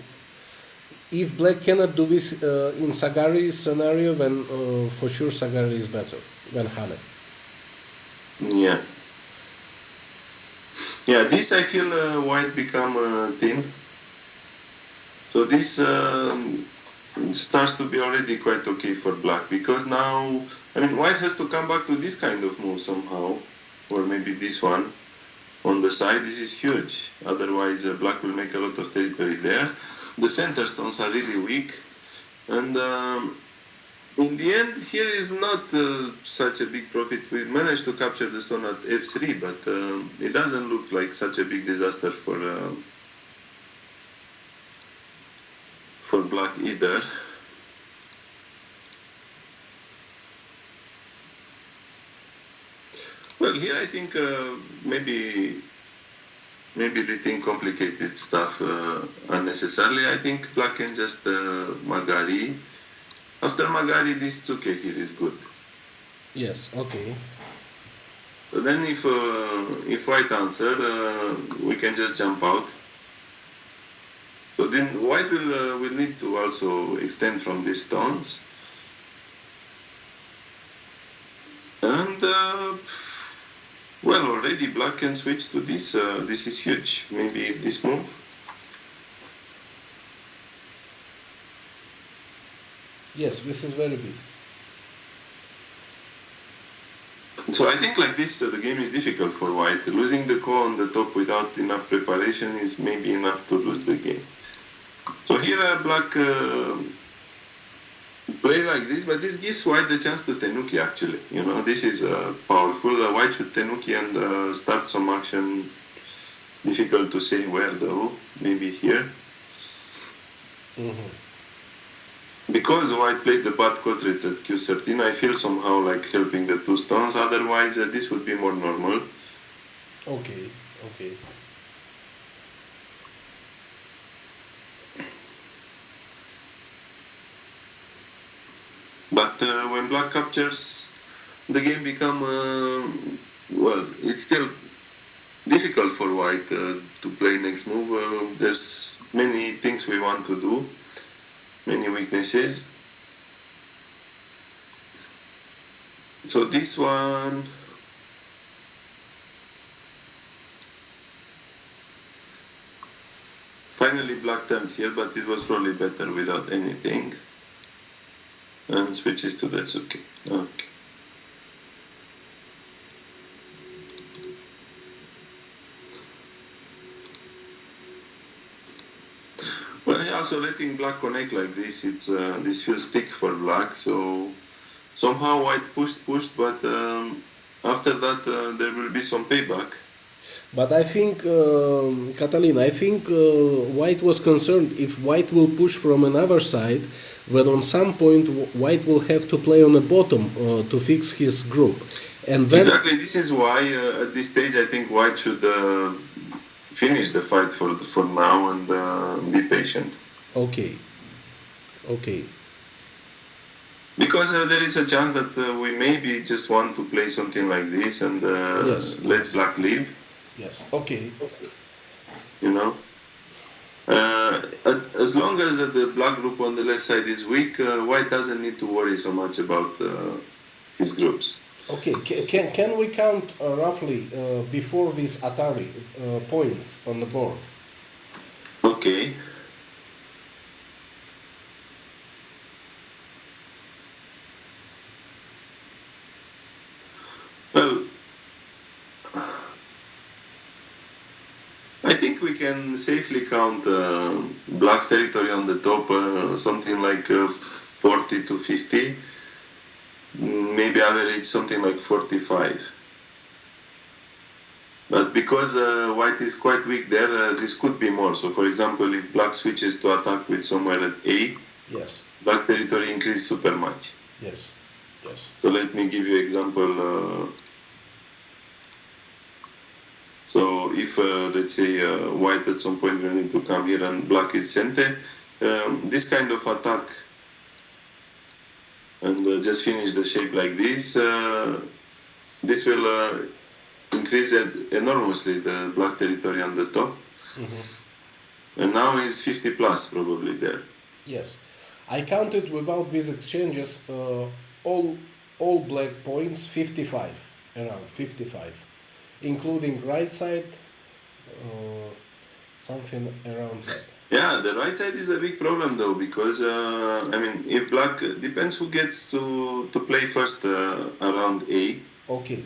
if black cannot do this in Sagari's scenario, then for sure Sagari is better than Hane. Yeah, this I feel white become thin. So this starts to be already quite okay for black because now, I mean, white has to come back to this kind of move somehow, or maybe this one on the side. This is huge. Otherwise, black will make a lot of territory there. The center stones are really weak, and in the end, here is not such a big profit. We managed to capture the stone at f3, but it doesn't look like such a big disaster for black either. Well, here I think maybe the Ting complicated stuff unnecessarily. I think black can just Magari. After Magari, this Tsuke here is good. Yes, okay. Then if white answer, we can just jump out. So then white will need to also extend from these stones. And well, already black can switch to this. This is huge. Maybe this move. Yes, this is very big. So I think like this, the game is difficult for white. Losing the ko on the top without enough preparation is maybe enough to lose the game. So here black play like this, but this gives white the chance to tenuki actually. You know, this is powerful. White should tenuki and start some action. Difficult to say where though. Maybe here. Mm-hmm. Because white played the bad quadrat at q13, I feel somehow like helping the two stones. Otherwise, this would be more normal. Okay. But when black captures, the game become well. It's still difficult for white to play next move. There's many things we want to do. Many weaknesses. So this one, finally black turns here, but it was probably better without anything. And switches to Datsuki. Okay. Well, also letting black connect like this, it's this feels thick for black. So somehow white pushed, but after that there will be some payback. But I think, Catalin, white was concerned if white will push from another side, then on some point white will have to play on the bottom to fix his group. And then exactly, this is why at this stage I think white should finish the fight for now and be patient. Okay. Because there is a chance that we maybe just want to play something like this and let black leave. Yes. Okay. You know, as long as the black group on the left side is weak, white doesn't need to worry so much about his groups. Okay. Can we count roughly before these Atari points on the board? Okay. Well, I think we can safely count black's territory on the top, something like 40 to 50, maybe average something like 45. But because white is quite weak there, this could be more. So for example, if black switches to attack with somewhere at A, yes, black territory increases super much. Yes. So let me give you example. So if, let's say, white at some point will need to come here and black is center, this kind of attack and just finish the shape like this, this will increase enormously the black territory on the top. Mm-hmm. And now it's 50 plus probably there. Yes. I counted without these exchanges all black points 55, around 55. Including right side, something around that. Yeah, the right side is a big problem though, because I mean, if black depends who gets to play first around A. Okay.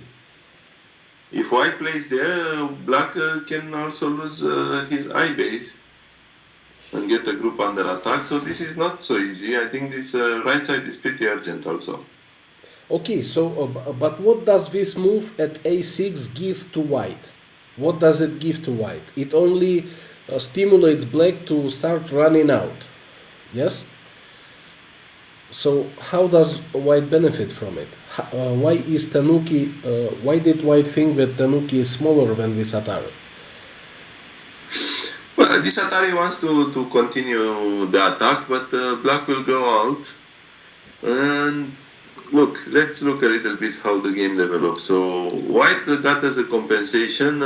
If white plays there, black can also lose his I base and get a group under attack. So this is not so easy. I think this right side is pretty urgent also. Okay, so, but what does this move at a6 give to white? What does it give to white? It only stimulates black to start running out, yes? So how does white benefit from it? Why is Tanuki, why did white think that Tanuki is smaller than this Atari? Well, this Atari wants to continue the attack, but black will go out and look, let's look a little bit how the game developed. So white got as a compensation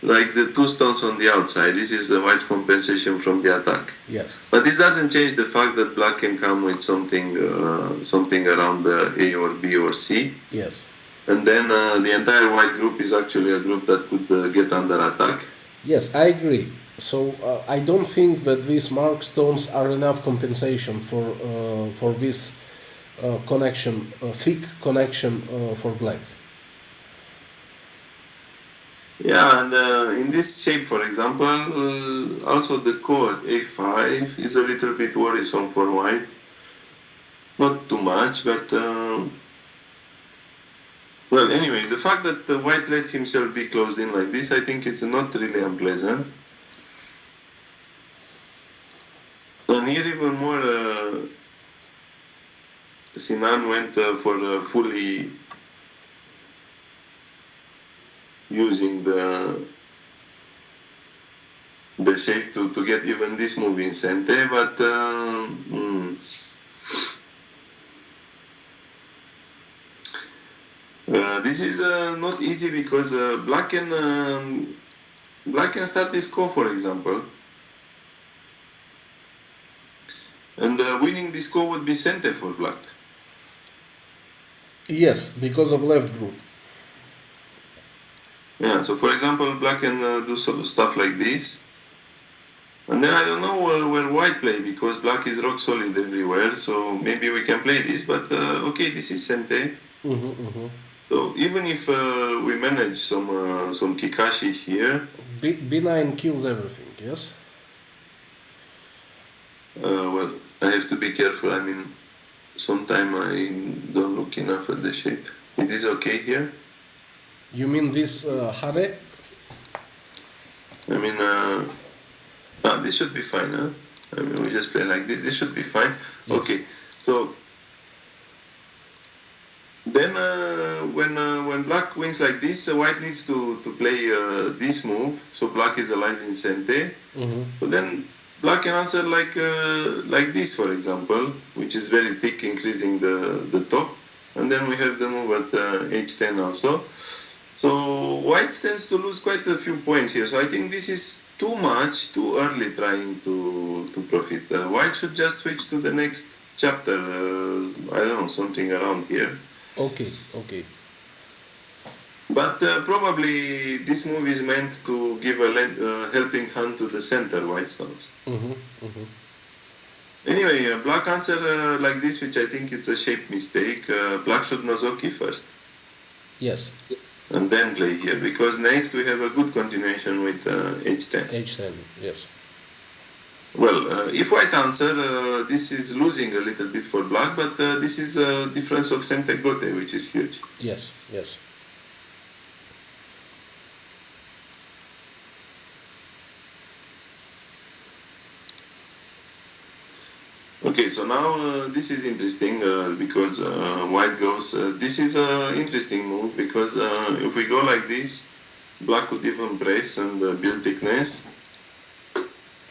like the two stones on the outside. This is the white's compensation from the attack. Yes. But this doesn't change the fact that black can come with something around the A or B or C. Yes. And then the entire white group is actually a group that could get under attack. Yes, I agree. So I don't think that these mark stones are enough compensation for this connection, thick connection for black. Yeah, and in this shape, for example, also the code A5 is a little bit worrisome for white. Not too much, but well, anyway, the fact that white let himself be closed in like this, I think it's not really unpleasant. And here even more, Sinan went for fully using the shape to get even this move in Sente, but this is not easy because black can start this ko, for example, and winning this ko would be Sente for black. Yes, because of left group. Yeah, so for example, black can do stuff like this. And then I don't know where white play, because black is rock solid everywhere, so maybe we can play this, but okay, this is Sente. So even if we manage some Kikashi here... B9 kills everything, yes? Well, I have to be careful, I mean, sometimes I don't look enough at the shape. It is okay here? You mean this Hane? I mean, this should be fine, huh? I mean, we just play like this. This should be fine. Yes. Okay, so then when black wins like this, white needs to play this move. So black is alive in Sente. So then black can answer like this, for example, which is very thick, increasing the top. And then we have the move at H10 also. So white stands to lose quite a few points here. So I think this is too much, too early trying to profit. White should just switch to the next chapter. I don't know, something around here. Okay. But probably this move is meant to give a helping hand to the center white stones. Anyway, black answer like this, which I think it's a shape mistake. Black should Nozoki first. Yes. And then play here, because next we have a good continuation with H10. H10, yes. Well, if white answer, this is losing a little bit for black, but this is a difference of Sente Gote, which is huge. Yes. Okay, so now this is interesting because white goes, this is an interesting move because if we go like this, black could even press and build thickness.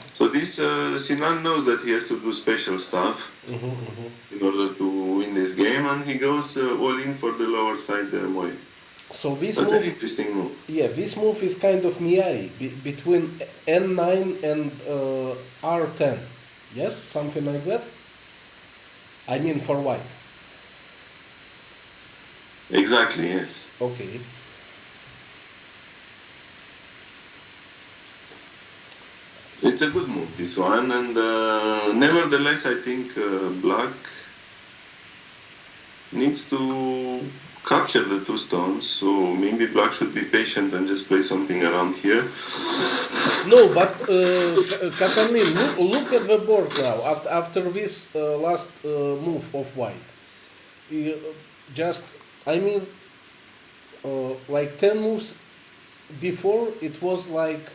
So this, Sinan knows that he has to do special stuff in order to win this game, and he goes all in for the lower side Moi. So this That's move, an interesting move. Yeah, this move is kind of Miyai, between N9 and R10. Yes, something like that? I mean for white. Exactly, yes. Okay. It's a good move, this one, and nevertheless I think black needs to capture the two stones, so maybe black should be patient and just play something around here. No, but Catalin, look at the board now, after this last move of white. Like 10 moves before, it was like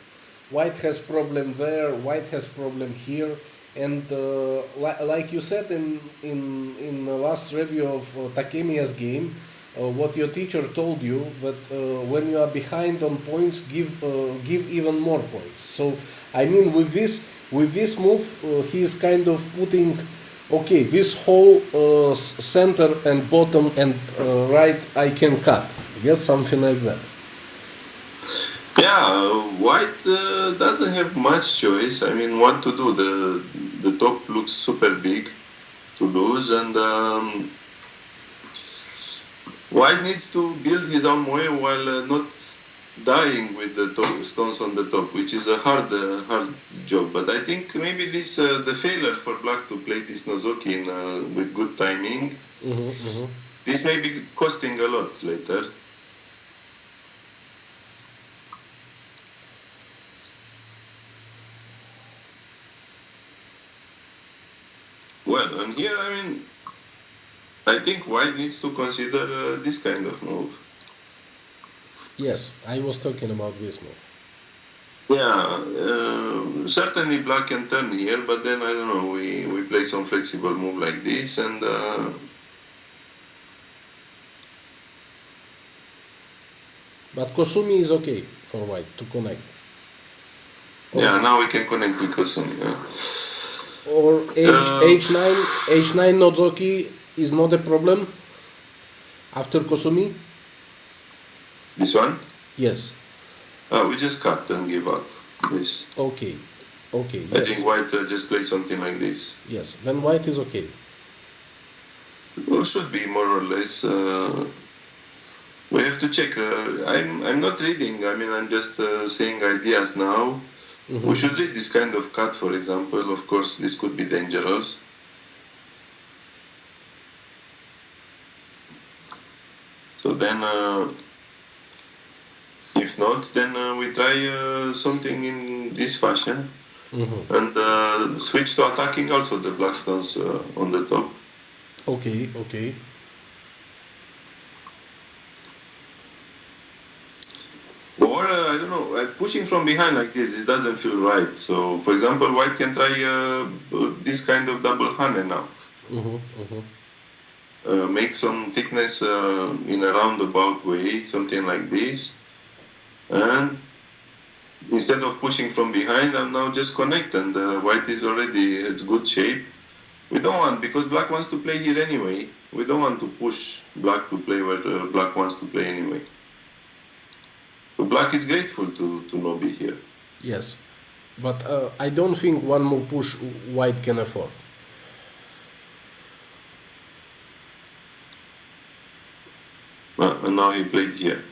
white has problem there, white has problem here, and like you said in the last review of Takemiya's game, what your teacher told you, that when you are behind on points, give even more points. So I mean, with this move, he is kind of putting Okay, this whole center and bottom and right I can cut. Yes, something like that. Yeah, white doesn't have much choice. I mean, what to do? The top looks super big to lose, and white needs to build his own way while not dying with the stones on the top, which is a hard job. But I think maybe this the failure for black to play this Nozoki with good timing. This may be costing a lot later. Well, and here, I mean, I think white needs to consider this kind of move. Yes, I was talking about this move. Yeah, certainly black can turn here, but then, I don't know, we play some flexible move like this, and but Kosumi is okay for white to connect. Yeah, now we can connect with Kosumi. Or H9 Nozoki is not a problem after Kosumi? This one? Yes. We just cut and give up. This. Okay. Okay. I think white just play something like this. Yes. Then white is okay. Well, should be more or less. We have to check. I'm not reading. I mean, I'm just saying ideas now. We should read this kind of cut, for example. Of course, this could be dangerous. So then, if not, then we try something in this fashion and switch to attacking also the black stones on the top. Okay, okay. Or, I don't know, pushing from behind like this, it doesn't feel right. So, for example, white can try this kind of double hane now. Make some thickness in a roundabout way, something like this. And instead of pushing from behind, I'll now just connect, and white is already at good shape. We don't want, because black wants to play here anyway, we don't want to push black to play where black wants to play anyway. So black is grateful to not be here. Yes, but I don't think one more push white can afford. And now he played here.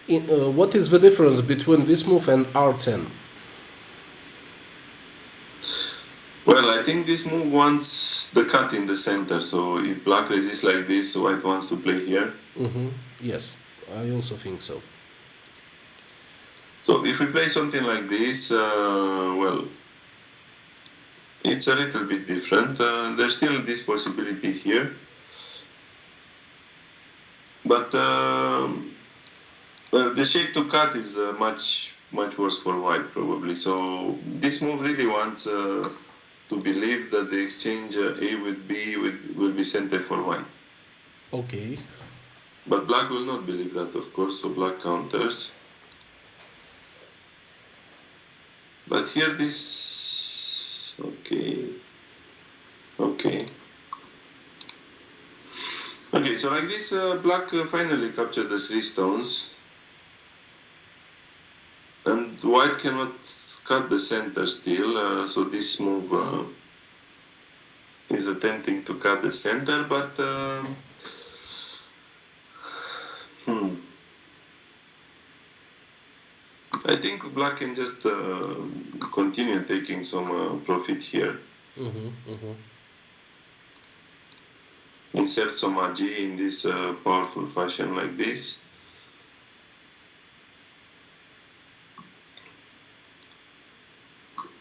What is the difference between this move and R10? Well, I think this move wants the cut in the center, so if black resists like this, white wants to play here. Yes, I also think so. So if we play something like this, well, it's a little bit different. There's still this possibility here. But the shape to cut is much worse for white, probably. So this move really wants to believe that the exchange A with B will be center for white. Okay. But black will not believe that, of course, so black counters. But here this... Okay. Okay, so like this, black finally captured the 3 stones. And white cannot cut the center still, so this move is attempting to cut the center, but I think black can just continue taking some profit here. Insert some agi in this powerful fashion like this.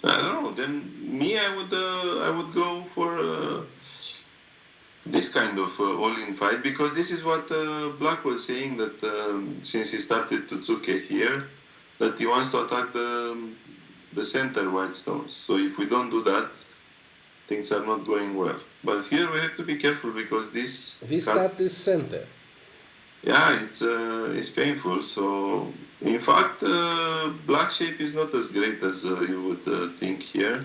I don't know. Then me, I would go for this kind of all-in fight, because this is what black was saying, that since he started to Tsuke here, that he wants to attack the center white stones. So if we don't do that, things are not going well. But here we have to be careful, because this cut is center. Yeah, it's painful. So in fact, black shape is not as great as you would think here.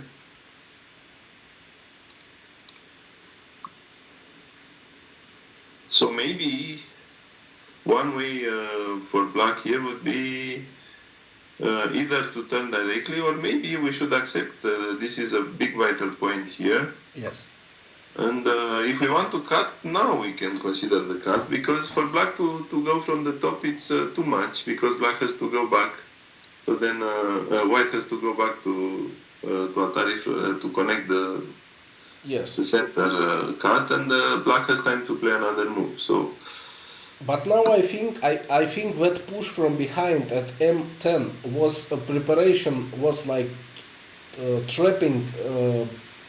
So maybe one way for black here would be either to turn directly, or maybe we should accept this is a big vital point here. Yes. And if we want to cut, now we can consider the cut, because for black to go from the top, it's too much, because black has to go back. So then white has to go back to Atari to connect the center cut, and black has time to play another move. So. But now I think that push from behind at M10 was a preparation, was like trapping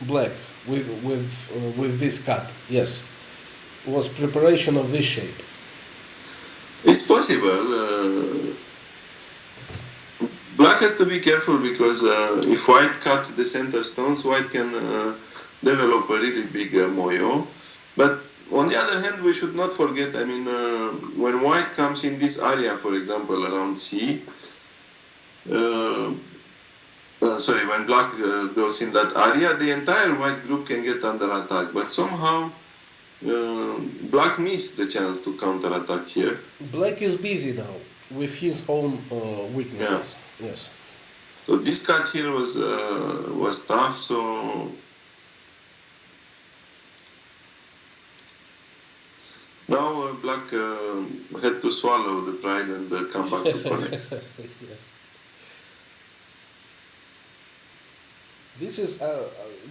black with this cut. Yes, was preparation of this shape. It's possible. Black has to be careful, because if white cut the center stones, white can develop a really big moyo. But on the other hand, we should not forget, I mean, when white comes in this area, for example, around C, when black goes in that area, the entire white group can get under attack. But somehow, black missed the chance to counter attack here. Black is busy now with his own weaknesses. Yeah. Yes. So this cut here was tough. So now black had to swallow the pride and come back to connect. Yes. This is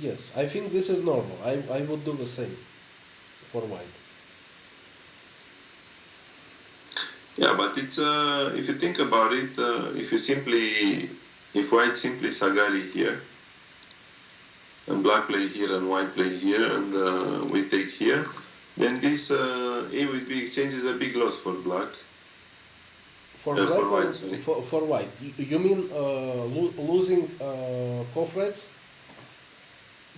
yes. I think this is normal. I would do the same for white. Yeah, but it's if you think about it, if white simply Sagari here, and black play here and white play here, and we take here, then this A with B exchange is a big loss for black. For white, sorry. For white. You mean losing co-threads?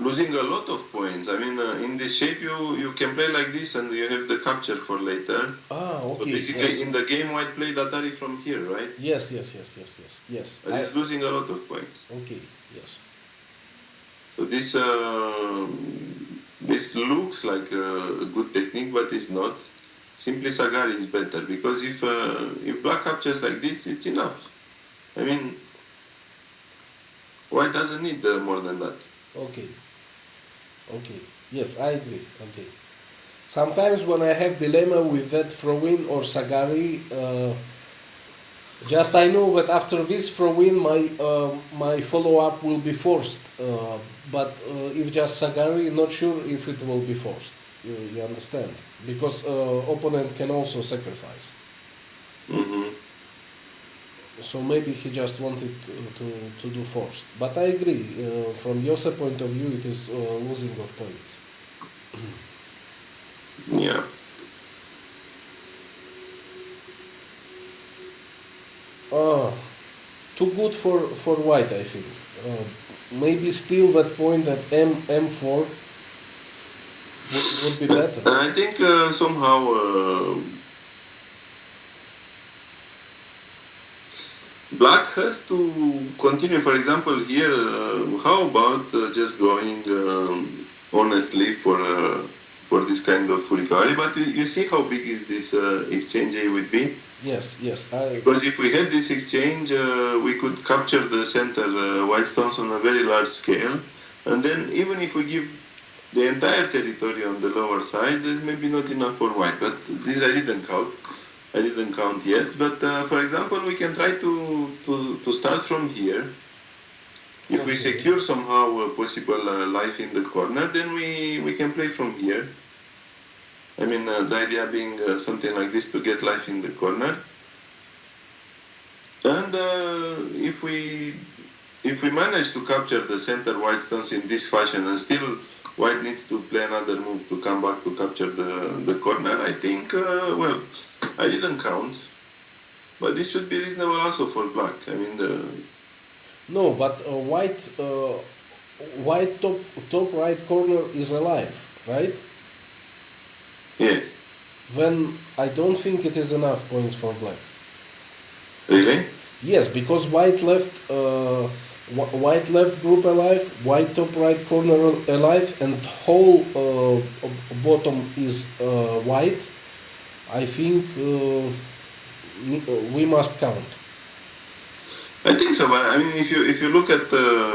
Losing a lot of points. I mean, in this shape, you can play like this, and you have the capture for later. Ah, okay. So basically, in the game, white played Atari from here, right? Yes. But it's losing a lot of points. Okay, yes. So this looks like a good technique, but it's not. Simply Sagari is better, because if black captures like this, it's enough. I mean, white doesn't need more than that. Okay. Yes, I agree. Okay. Sometimes when I have dilemma with that throw-in or Sagari, just I know that after this throw-in, my follow-up will be forced. But if just Sagari, not sure if it will be forced. You understand? Because opponent can also sacrifice. Mm-hmm. So maybe he just wanted to do forced. But I agree. From Jose point of view, it is losing of points. Yeah. Too good for white, I think. Maybe still that point at M4 would be better. I think somehow black has to continue. For example, here, how about just going honestly for this kind of recovery? But you see how big is this exchange A with B? Yes. Because if we had this exchange, we could capture the center white stones on a very large scale, and then even if we give the entire territory on the lower side, there's maybe not enough for white. But this I didn't count. I didn't count yet. But for example, we can try to start from here. If we secure somehow a possible life in the corner, then we can play from here. I mean, the idea being something like this to get life in the corner. And if we manage to capture the center white stones in this fashion, and still white needs to play another move to come back to capture the corner, I think, well, I didn't count, but this should be reasonable also for black. I mean, no, but white top right corner is alive, right? Yeah. Then I don't think it is enough points for black. Really? Yes, because white left group alive, white top right corner alive, and whole bottom is white. I think we must count. I think so, but I mean, if you look at,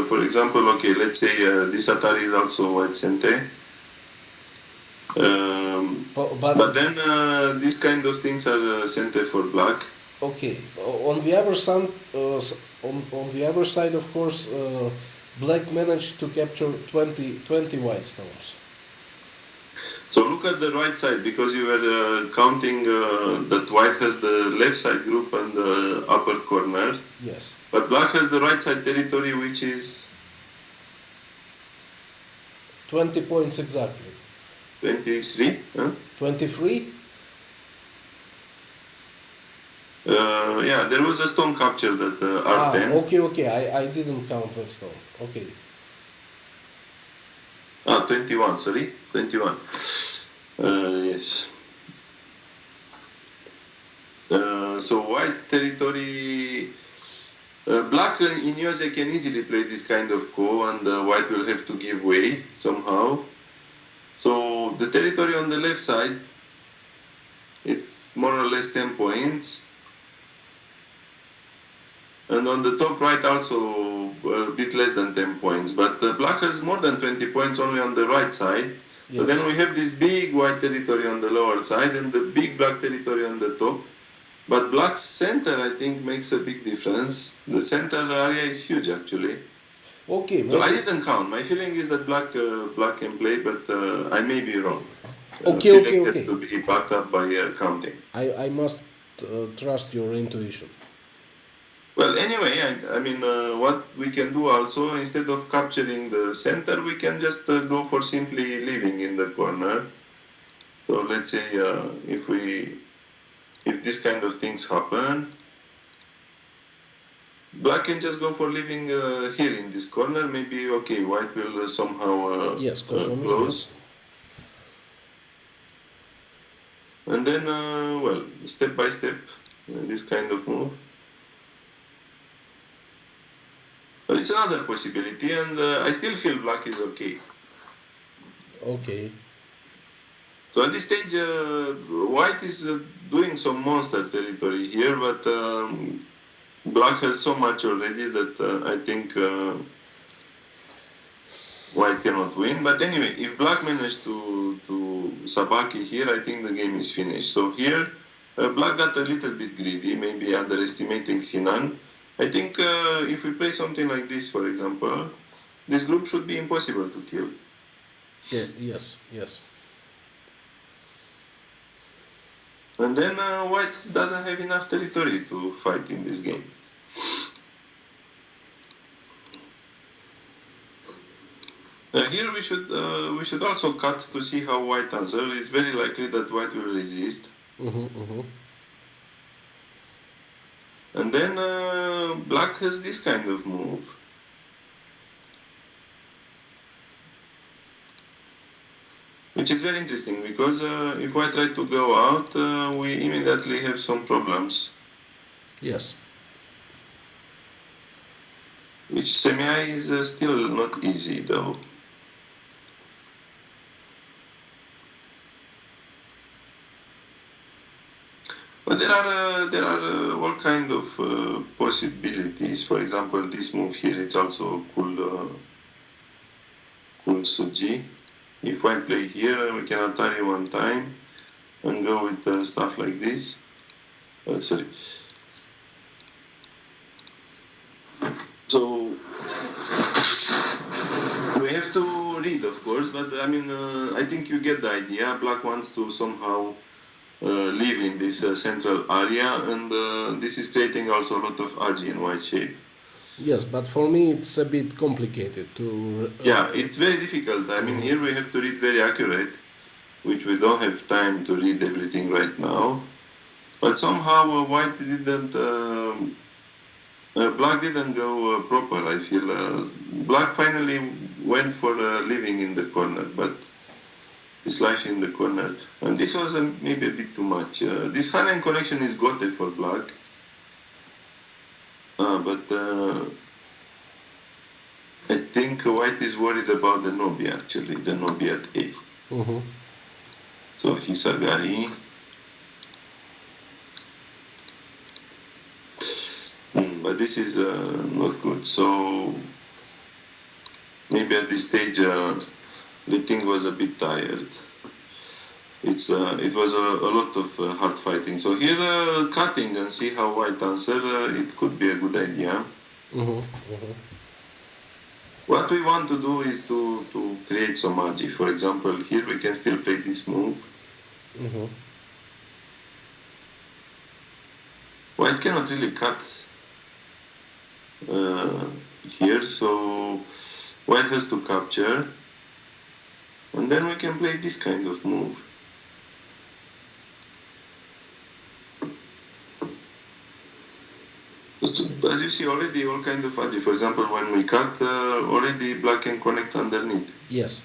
for example, okay, let's say this Atari is also white center, but then these kind of things are center for black. Okay, on the other side, on the other side, of course, black managed to capture 20 white stones. So look at the right side, because you were counting that white has the left side group and the upper corner. Yes. But black has the right side territory, which is 20 points exactly. 23. Huh? 23? Yeah, there was a stone capture that R10. Okay. I didn't count that stone. Okay. 21, sorry. 21. Yes. So white territory, black in USA can easily play this kind of ko, and white will have to give way somehow. So the territory on the left side, it's more or less 10 points. And on the top right also a bit less than 10 points. But black has more than 20 points only on the right side. Yes. So then we have this big white territory on the lower side and the big black territory on the top. But black's center, I think, makes a big difference. The center area is huge, actually. Okay. So I didn't count. My feeling is that black can play, but I may be wrong. Okay. Has to be backed up by counting. I must trust your intuition. Well, anyway, I mean, what we can do also, instead of capturing the center, we can just go for simply living in the corner. So let's say if this kind of things happen, black can just go for living here in this corner. Maybe, okay, white will somehow close. And then, well, step by step, this kind of move. But it's another possibility, and I still feel black is okay. Okay. So at this stage, white is doing some monster territory here, but black has so much already that I think white cannot win. But anyway, if black managed to sabaki here, I think the game is finished. So here, black got a little bit greedy, maybe underestimating Sinan. I think if we play something like this, for example, this group should be impossible to kill. Yeah, yes. And then white doesn't have enough territory to fight in this game. Here we should also cut to see how white answers. It's very likely that white will resist. And then black has this kind of move. Which is very interesting, because if white try to go out, we immediately have some problems. Yes. Which semi is still not easy, though. But there are all kind of possibilities. For example, this move here, it's also cool Suji. If white play here, we can Atari one time and go with stuff like this. Sorry. So we have to read, of course, but I mean, I think you get the idea. Black wants to somehow live in this central area, and this is creating also a lot of agi in white shape. Yes, but for me it's a bit complicated to... Yeah, it's very difficult. I mean, here we have to read very accurate, which we don't have time to read everything right now. But somehow white didn't... black didn't go proper, I feel. Black finally went for living in the corner, but his life in the corner. And this was maybe a bit too much. This Haaland connection is Gote for black. But I think white is worried about the Nobi, actually, the Nobi at A. So Hisagari. this is not good. So maybe at this stage the Ting was a bit tired. It was a lot of hard fighting. So here cutting and see how white answer, it could be a good idea. What we want to do is to create some magic. For example, here we can still play this move. White cannot really cut here, so white has to capture, and then we can play this kind of move. As you see already, all kind of magic. For example, when we cut, already black can connect underneath. Yes.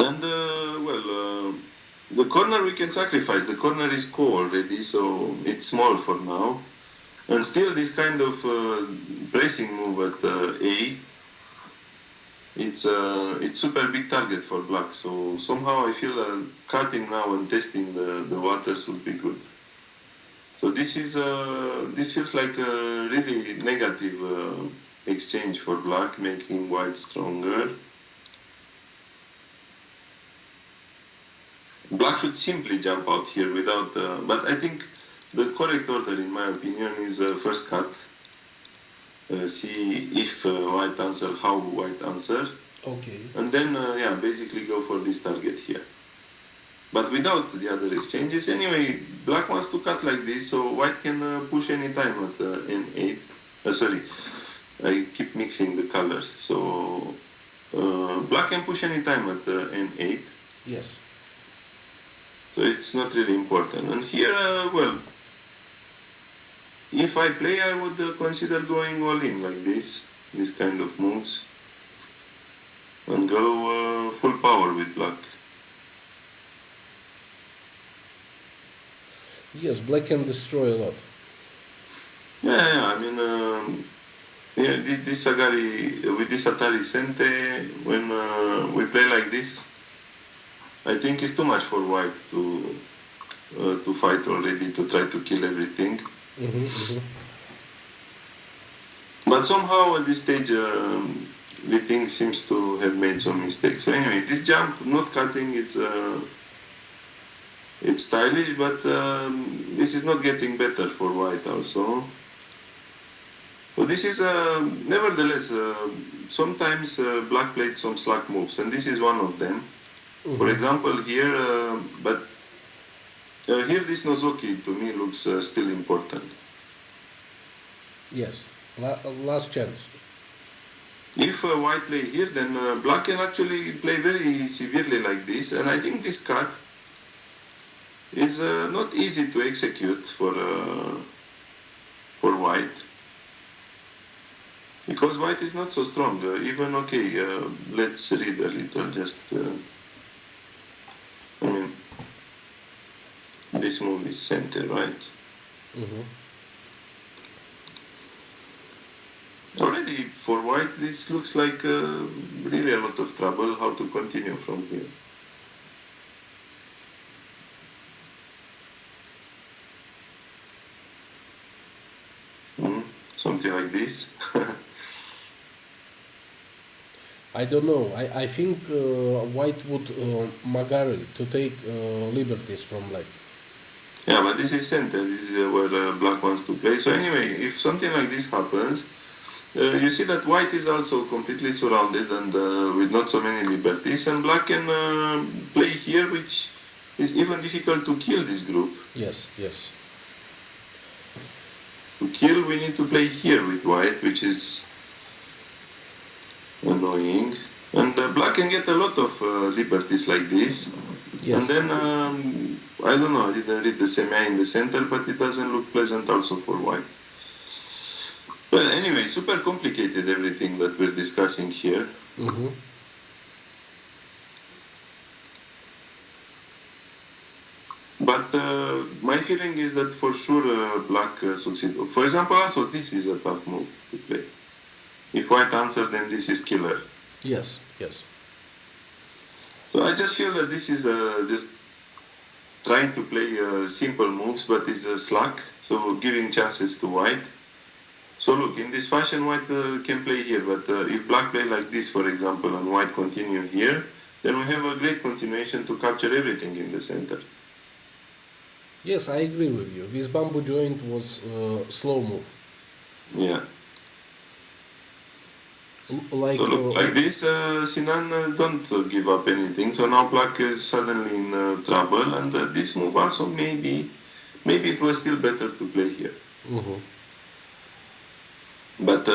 And the corner we can sacrifice. The corner is cool already, so it's small for now. And still, this kind of pressing move at A, it's super big target for black. So somehow I feel cutting now and testing the waters would be good. So this feels like a really negative exchange for black, making white stronger. Black should simply jump out here without, but I think the correct order, in my opinion, is first cut. See if white answer, how white answer. Okay. And then, basically go for this target here. But without the other exchanges, anyway, black wants to cut like this, so white can push any time at N8. Sorry, I keep mixing the colors. So black can push any time at N8. Yes. So it's not really important. And here, if I play, I would consider going all in like this kind of moves, and go full power with black. Yes, black can destroy a lot. Yeah, I mean, this Agari, with this Atari Sente, when we play like this, I think it's too much for white to fight already, to try to kill everything. But somehow at this stage, the Ting seems to have made some mistakes. So anyway, this jump, not cutting, it's stylish, but this is not getting better for white also. So this is, nevertheless, sometimes black played some slack moves, and this is one of them. For example, here, here this Nozoki to me looks still important. Yes, last chance. If white play here, then black can actually play very severely like this, and I think this cut is not easy to execute for white, because white is not so strong. Even okay, let's read a little. Just I mean, this move is center, right? Already for white, this looks like really a lot of trouble. How to continue from here? Something like this. I don't know. I think white would Magari to take liberties from black. Yeah, but this is center. This is where black wants to play. So anyway, if something like this happens, you see that white is also completely surrounded and with not so many liberties, and black can play here, which is even difficult to kill this group. Yes, yes. To kill, we need to play here with white, which is annoying. And black can get a lot of liberties like this. Yes. And then, I don't know, I didn't read the semi in the center, but it doesn't look pleasant also for white. Well, anyway, super complicated everything that we're discussing here. But my feeling is that for sure black succeeded. For example, also this is a tough move to play. If white answer, then this is killer. Yes, yes. So I just feel that this is just trying to play simple moves, but it's slack, so giving chances to white. So look, in this fashion, white can play here, but if black play like this, for example, and white continue here, then we have a great continuation to capture everything in the center. Yes, I agree with you. This bamboo joint was slow move. Yeah. Like, so look, like this, Sinan don't give up anything. So now black is suddenly in trouble, and this move also maybe it was still better to play here. mhm. But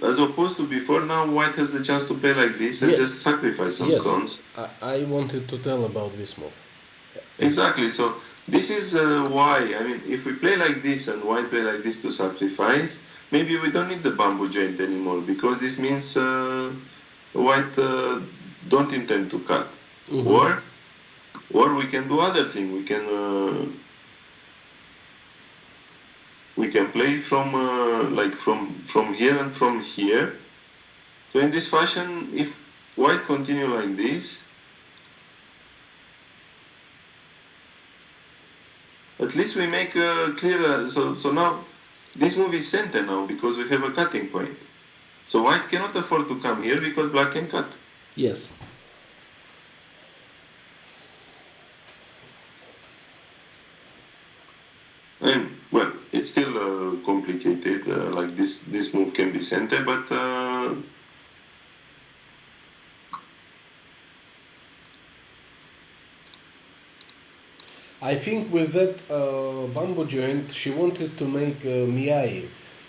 as opposed to before, now white has the chance to play like this and Yes. just sacrifice some Yes, stones. I wanted to tell about this move. Exactly. So this is why, I mean, if we play like this and white play like this to sacrifice, maybe we don't need the bamboo joint anymore, because this means white don't intend to cut. Mhm. Or we can do other thing. We can play from like from here and from here. So in this fashion, if white continue like this, at least we make clear. So now this move is center now because we have a cutting point. So white cannot afford to come here because black can cut. Yes. And well, it's still complicated. Like this move can be center, but I think with that bamboo joint, she wanted to make miai,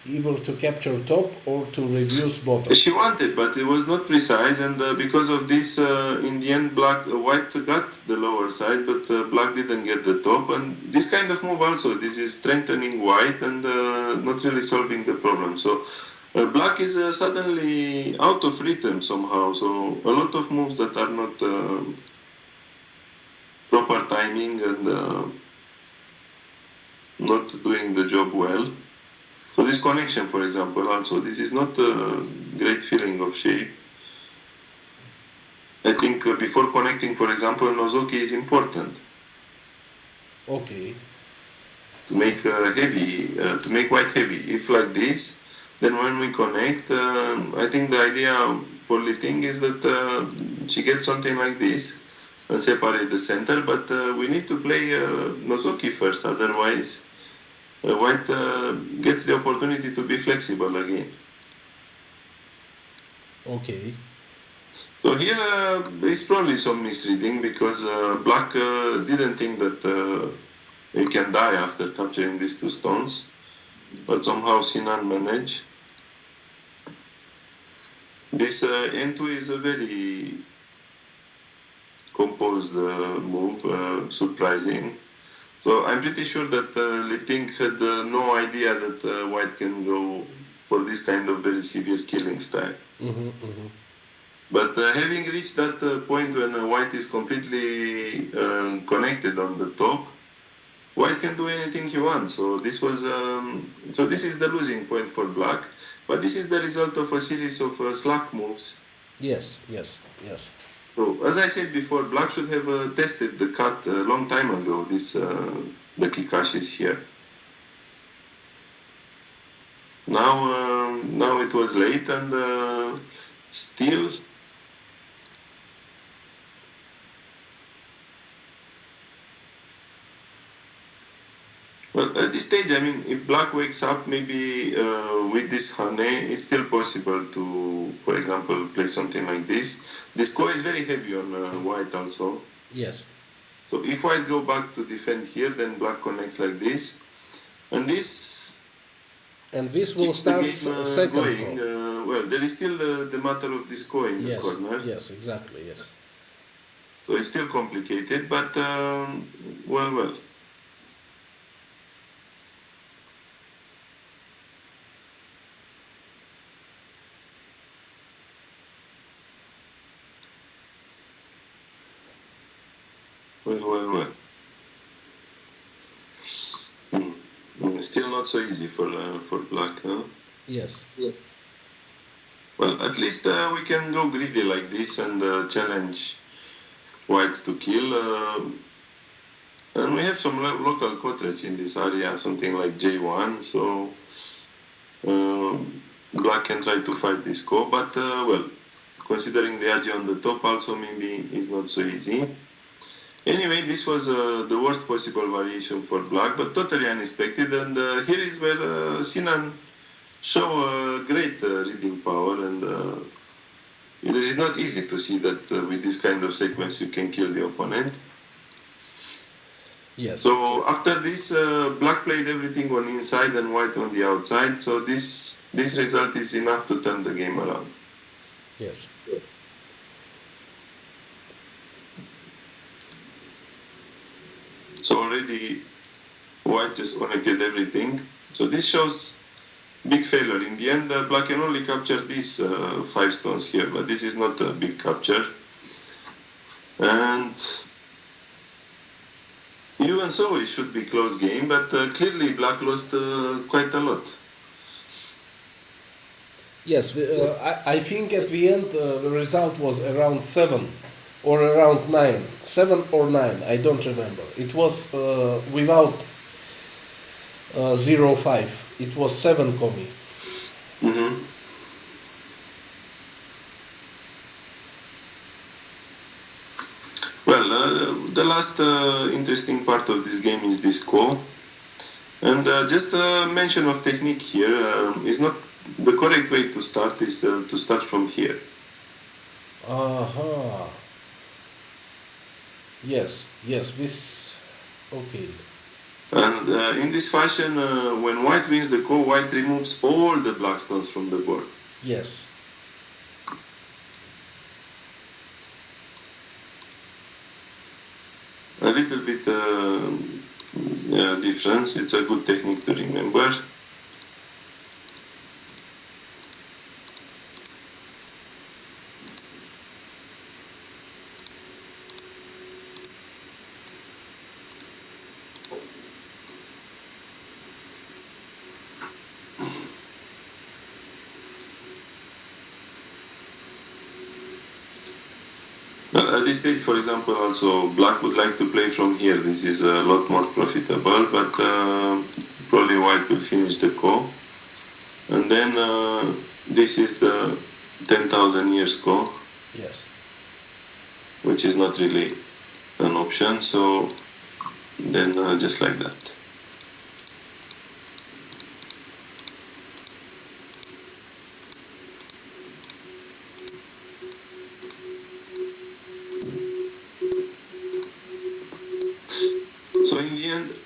either to capture top or to reduce bottom. she wanted, but it was not precise, and because of this, in the end, white got the lower side, but black didn't get the top. And this kind of move also, this is strengthening white and not really solving the problem. So black is suddenly out of rhythm somehow. So a lot of moves that are not proper timing and not doing the job well. So this connection, for example, also, this is not a great feeling of shape. I think before connecting, for example, nozoki is important. Okay. To make to make white heavy. If like this, then when we connect, I think the idea for Ting is that she gets something like this and separate the center, but we need to play nozoki first, otherwise white gets the opportunity to be flexible again. Okay. So here there is probably some misreading, because black didn't think that we can die after capturing these two stones, but somehow Sinan managed. This N2 is a very composed move, surprising. So I'm pretty sure that Ting had no idea that white can go for this kind of very severe killing style. Mm-hmm, mm-hmm. But having reached that point when white is completely connected on the top, white can do anything he wants. So this was so this is the losing point for black, but this is the result of a series of slack moves. Yes, yes, yes. So as I said before, black should have tested the cut a long time ago. This the kikashi is here. Now it was late, and still. Well, at this stage, I mean, if black wakes up, maybe with this hane, it's still possible to, for example, play something like this. This ko is very heavy on white also. Yes. So if white go back to defend here, then black connects like this. And this will start the game second going. Well, there is still the matter of this ko in the yes, corner. yes, exactly, yes. So it's still complicated, but well. Well. Still not so easy for black, huh? Yes. Well, at least we can go greedy like this and challenge white to kill. And we have some local quadrants in this area, something like J1, so black can try to fight this ko, but well, considering the ag on the top also maybe is not so easy. Anyway, this was the worst possible variation for black, but totally unexpected, and here is where Sinan show great reading power, and it is not easy to see that with this kind of sequence you can kill the opponent. Yes. So after this, black played everything on inside and white on the outside. So this result is enough to turn the game around. Yes. So already white just connected everything. So this shows big failure. In the end, black can only capture these 5 stones here, but this is not a big capture. And even so, it should be close game, but clearly black lost quite a lot. Yes, I think at the end the result was around 7 or around 9. 7 or 9, I don't remember. It was without 0-5. It was 7 komi. Mm-hmm. Well, the last interesting part of this game is this ko. And just a mention of technique here is not the correct way to start is to start from here. Aha. Yes, this. Okay. And in this fashion, when white wins the ko, white removes all the black stones from the board. Yes. A little bit difference. It's a good technique to remember. At this stage, for example, also black would like to play from here. This is a lot more profitable, but probably white will finish the ko. And then this is the 10,000 years ko. Yes. Which is not really an option, so then just like that. So in the end,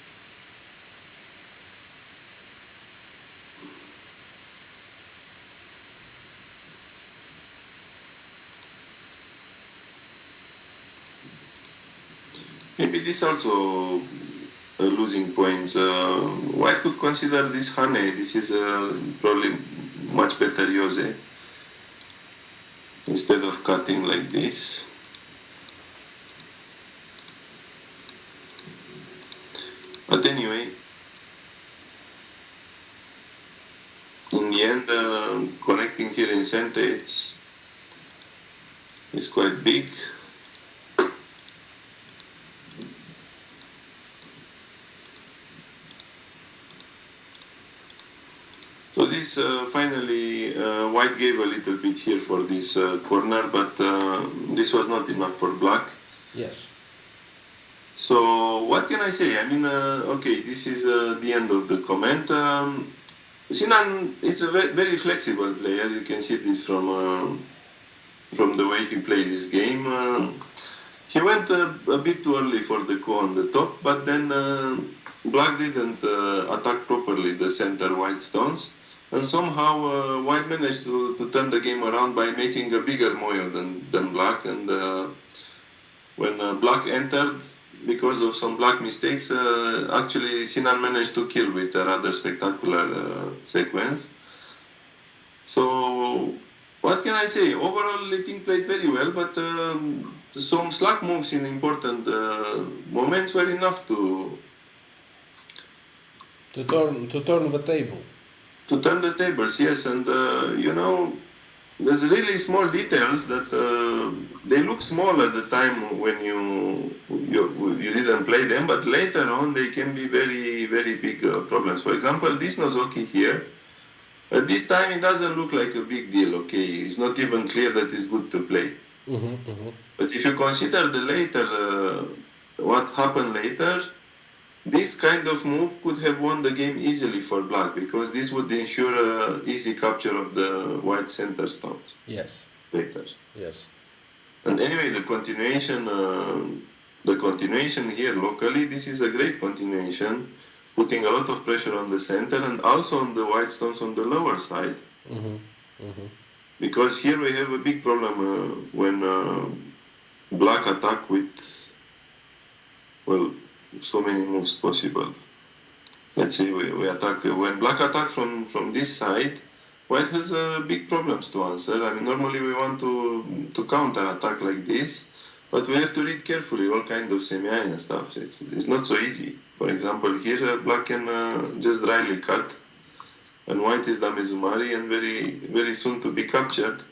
maybe this also losing points. White could consider this hane. This is probably much better yose instead of cutting like this. But anyway, in the end, connecting here in center is quite big. So this finally, white gave a little bit here for this corner, but this was not enough for black. Yes. So what can I say? I mean, okay, this is the end of the comment. Sinan is a very flexible player. You can see this from the way he played this game. He went a bit too early for the ko on the top, but then black didn't attack properly the center white stones, and somehow white managed to turn the game around by making a bigger moyo than black. And when black entered, because of some black mistakes, actually Sinan managed to kill with a rather spectacular sequence. So what can I say? Overall, the team played very well, but some slack moves in important moments were enough to turn the table. To turn the tables, yes, and there's really small details that they look small at the time when you didn't play them, but later on they can be very, very big problems. For example, this Nozoki here, at this time it doesn't look like a big deal, okay? It's not even clear that it's good to play. But if you consider the later, what happened later, this kind of move could have won the game easily for black, because this would ensure easy capture of the white center stones. Yes. Later. Yes. And anyway, the continuation here locally, this is a great continuation, putting a lot of pressure on the center and also on the white stones on the lower side. Because here we have a big problem when black attack with, well, so many moves possible. Let's say we attack, when black attack from this side, white has big problems to answer. I mean, normally we want to counter attack like this, but we have to read carefully all kind of semi-eye and stuff. It's not so easy. For example, here black can just dryly cut, and white is Damezumari and very, very soon to be captured.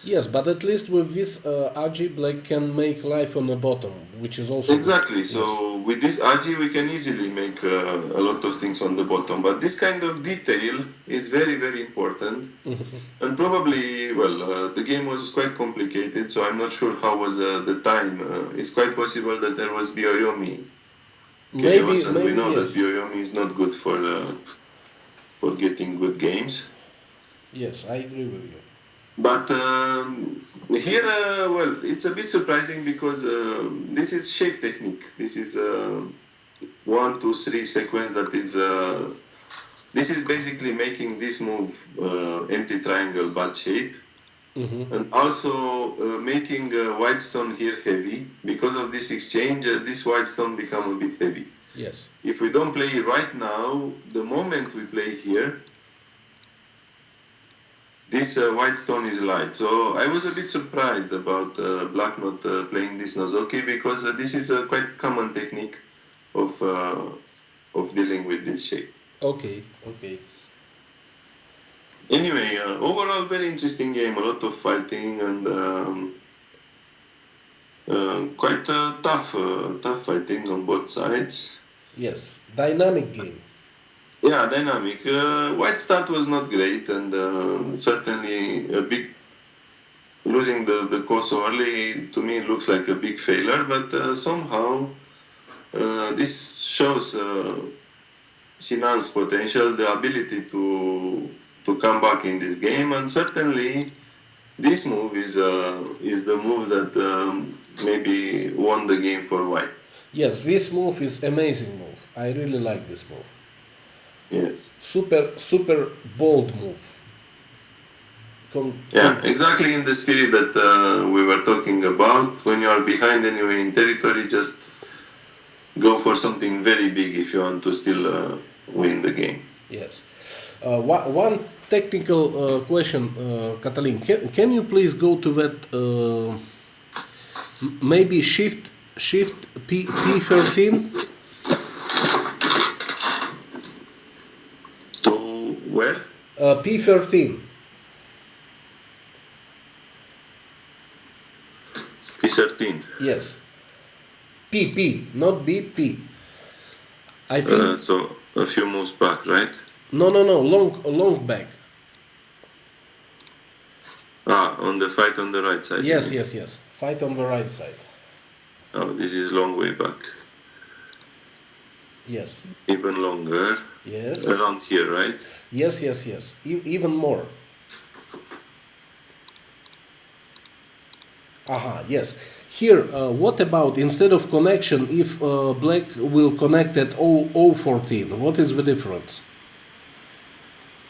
Yes, but at least with this Agi, black can make life on the bottom, which is also exactly. Good. So with this Agi, we can easily make a lot of things on the bottom. But this kind of detail is very, very important. And probably, well, the game was quite complicated, so I'm not sure how was the time. It's quite possible that there was Byoyomi chaos, and we know yes. that Byoyomi is not good for getting good games. Yes, I agree with you. But here, well, it's a bit surprising because this is shape technique. This is 1, 2, 3 sequence that is. This is basically making this move empty triangle bad shape, and also making white stone here heavy. Because of this exchange, this white stone become a bit heavy. Yes. If we don't play right now, the moment we play here, this white stone is light. So I was a bit surprised about black not playing this Nozoki, because this is a quite common technique of dealing with this shape. Okay. Anyway, overall very interesting game, a lot of fighting and quite tough fighting on both sides. Yes, dynamic game. Yeah, dynamic. White start was not great, and certainly a big losing the course so early to me looks like a big failure. But somehow this shows Sinan's potential, the ability to come back in this game, and certainly this move is the move that maybe won the game for white. Yes, this move is amazing move. I really like this move. Yes. Super bold move. Exactly in the spirit that we were talking about. When you are behind anyway in territory, just go for something very big if you want to still win the game. Yes. One technical question, Catalin. Can you please go to that maybe shift P13? Where? P13. P13. Yes. P, not B, P. I think. So a few moves back, right? No. Long back. On the fight on the right side. Yes. Fight on the right side. Oh, this is long way back. Yes. Even longer. Yes. Around here, right? Yes. Even more. Yes. Here, what about instead of connection, if black will connect at O14, what is the difference?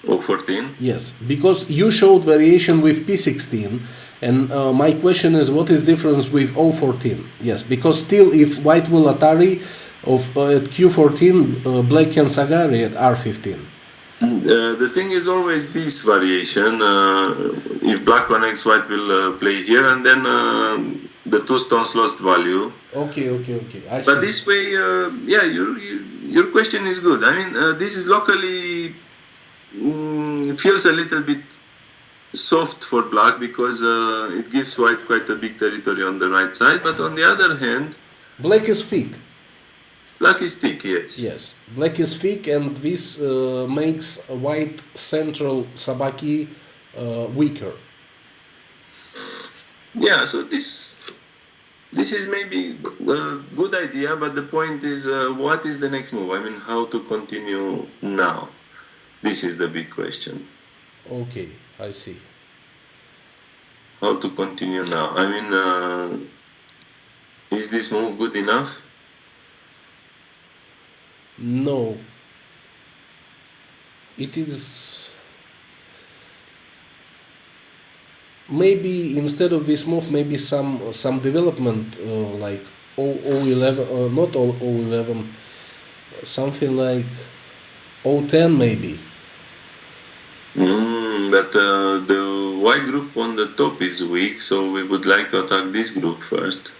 O14? Yes, because you showed variation with P16, and my question is, what is difference with O14? Yes, because still if white will Atari at Q14, black can Sagari at R15. The thing is always this variation. If black connects, white will play here, and then the two stones lost value. Okay. I see. But this way, your question is good. I mean, this is locally feels a little bit soft for black because it gives white quite a big territory on the right side. But on the other hand, black is thick. Black is thick, yes. Yes, black is thick, and this makes white central sabaki weaker. Yeah, so this is maybe a good idea, but the point is, what is the next move? I mean, how to continue now? This is the big question. Okay, I see. How to continue now? I mean, is this move good enough? No. It is... Maybe instead of this move, maybe some development like O11, not O11, something like O10 maybe. But the white group on the top is weak, so we would like to attack this group first.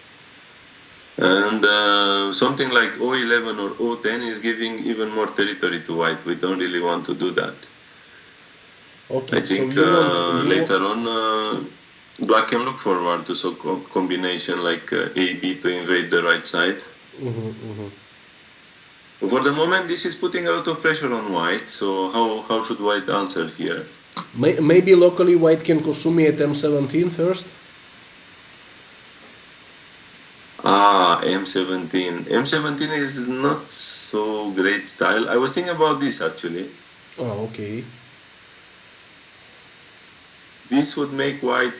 And something like O11 or O10 is giving even more territory to white. We don't really want to do that. Okay, I think later on black can look forward to some combination like AB to invade the right side. For the moment, this is putting a lot of pressure on white, so how should white answer here? Maybe locally white can Kosumi at M17 first? M17. M17 is not so great style. I was thinking about this actually. Oh, okay. This would make white,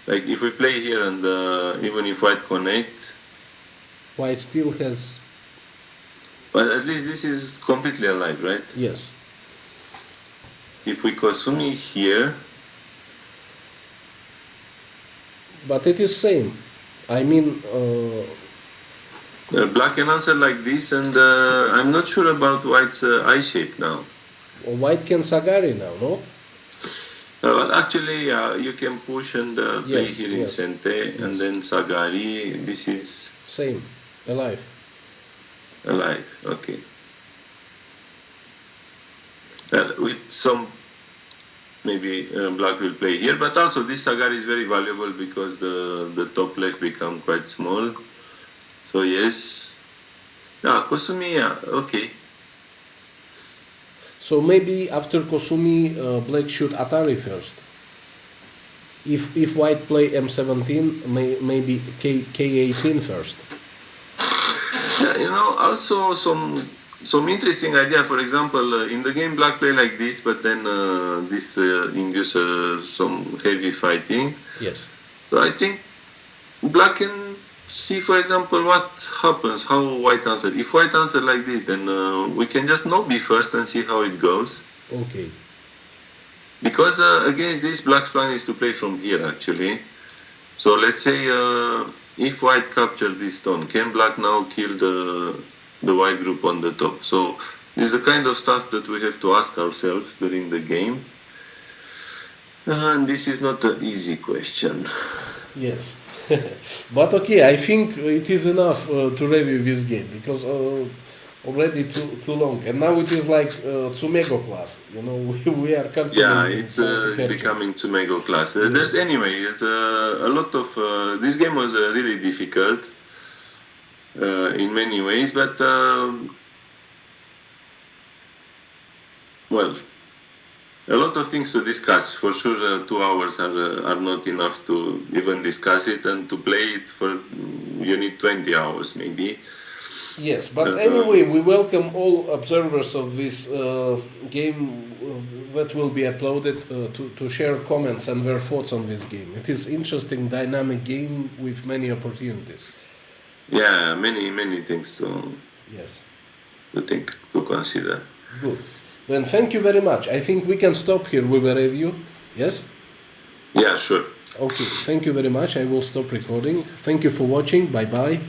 like if we play here and even if white connect, white still has... But at least this is completely alive, right? Yes. If we Kosumi here... But it is same. I mean... black can answer like this, and I'm not sure about white's eye shape now. White can Sagari now, no? But actually, you can push and play here in Sente, and then Sagari. This is... Same. Alive. Alive, okay. With some... Maybe black will play here, but also this Sagari is very valuable because the top left become quite small. So yes. Kosumi, okay. So maybe after Kosumi, black should Atari first. If white play M17, maybe K18 first. Yeah, also some interesting idea. For example, in the game, black play like this, but then this induces some heavy fighting. Yes. So I think black can see, for example, what happens, how white answer. If white answer like this, then we can just no B first and see how it goes. Okay. Because against this, black's plan is to play from here, actually. So let's say if white captures this stone, can black now kill the white group on the top? So this is the kind of stuff that we have to ask ourselves during the game. And this is not an easy question. Yes. But okay, I think it is enough to review this game, because already too long, and now it is like Tsumego class. We are comfortable. Yeah, it's becoming Tsumego class. There's anyway, it's a lot of this game was really difficult in many ways, but well, a lot of things to discuss. For sure, 2 hours are not enough to even discuss it, and to play it you need 20 hours maybe. Yes, but anyway, we welcome all observers of this game that will be uploaded to share comments and their thoughts on this game. It is interesting, dynamic game with many opportunities. Yeah, many things to think, to consider. Good. Then thank you very much. I think we can stop here with a review. Yes? Yeah, sure. Okay, thank you very much. I will stop recording. Thank you for watching. Bye-bye.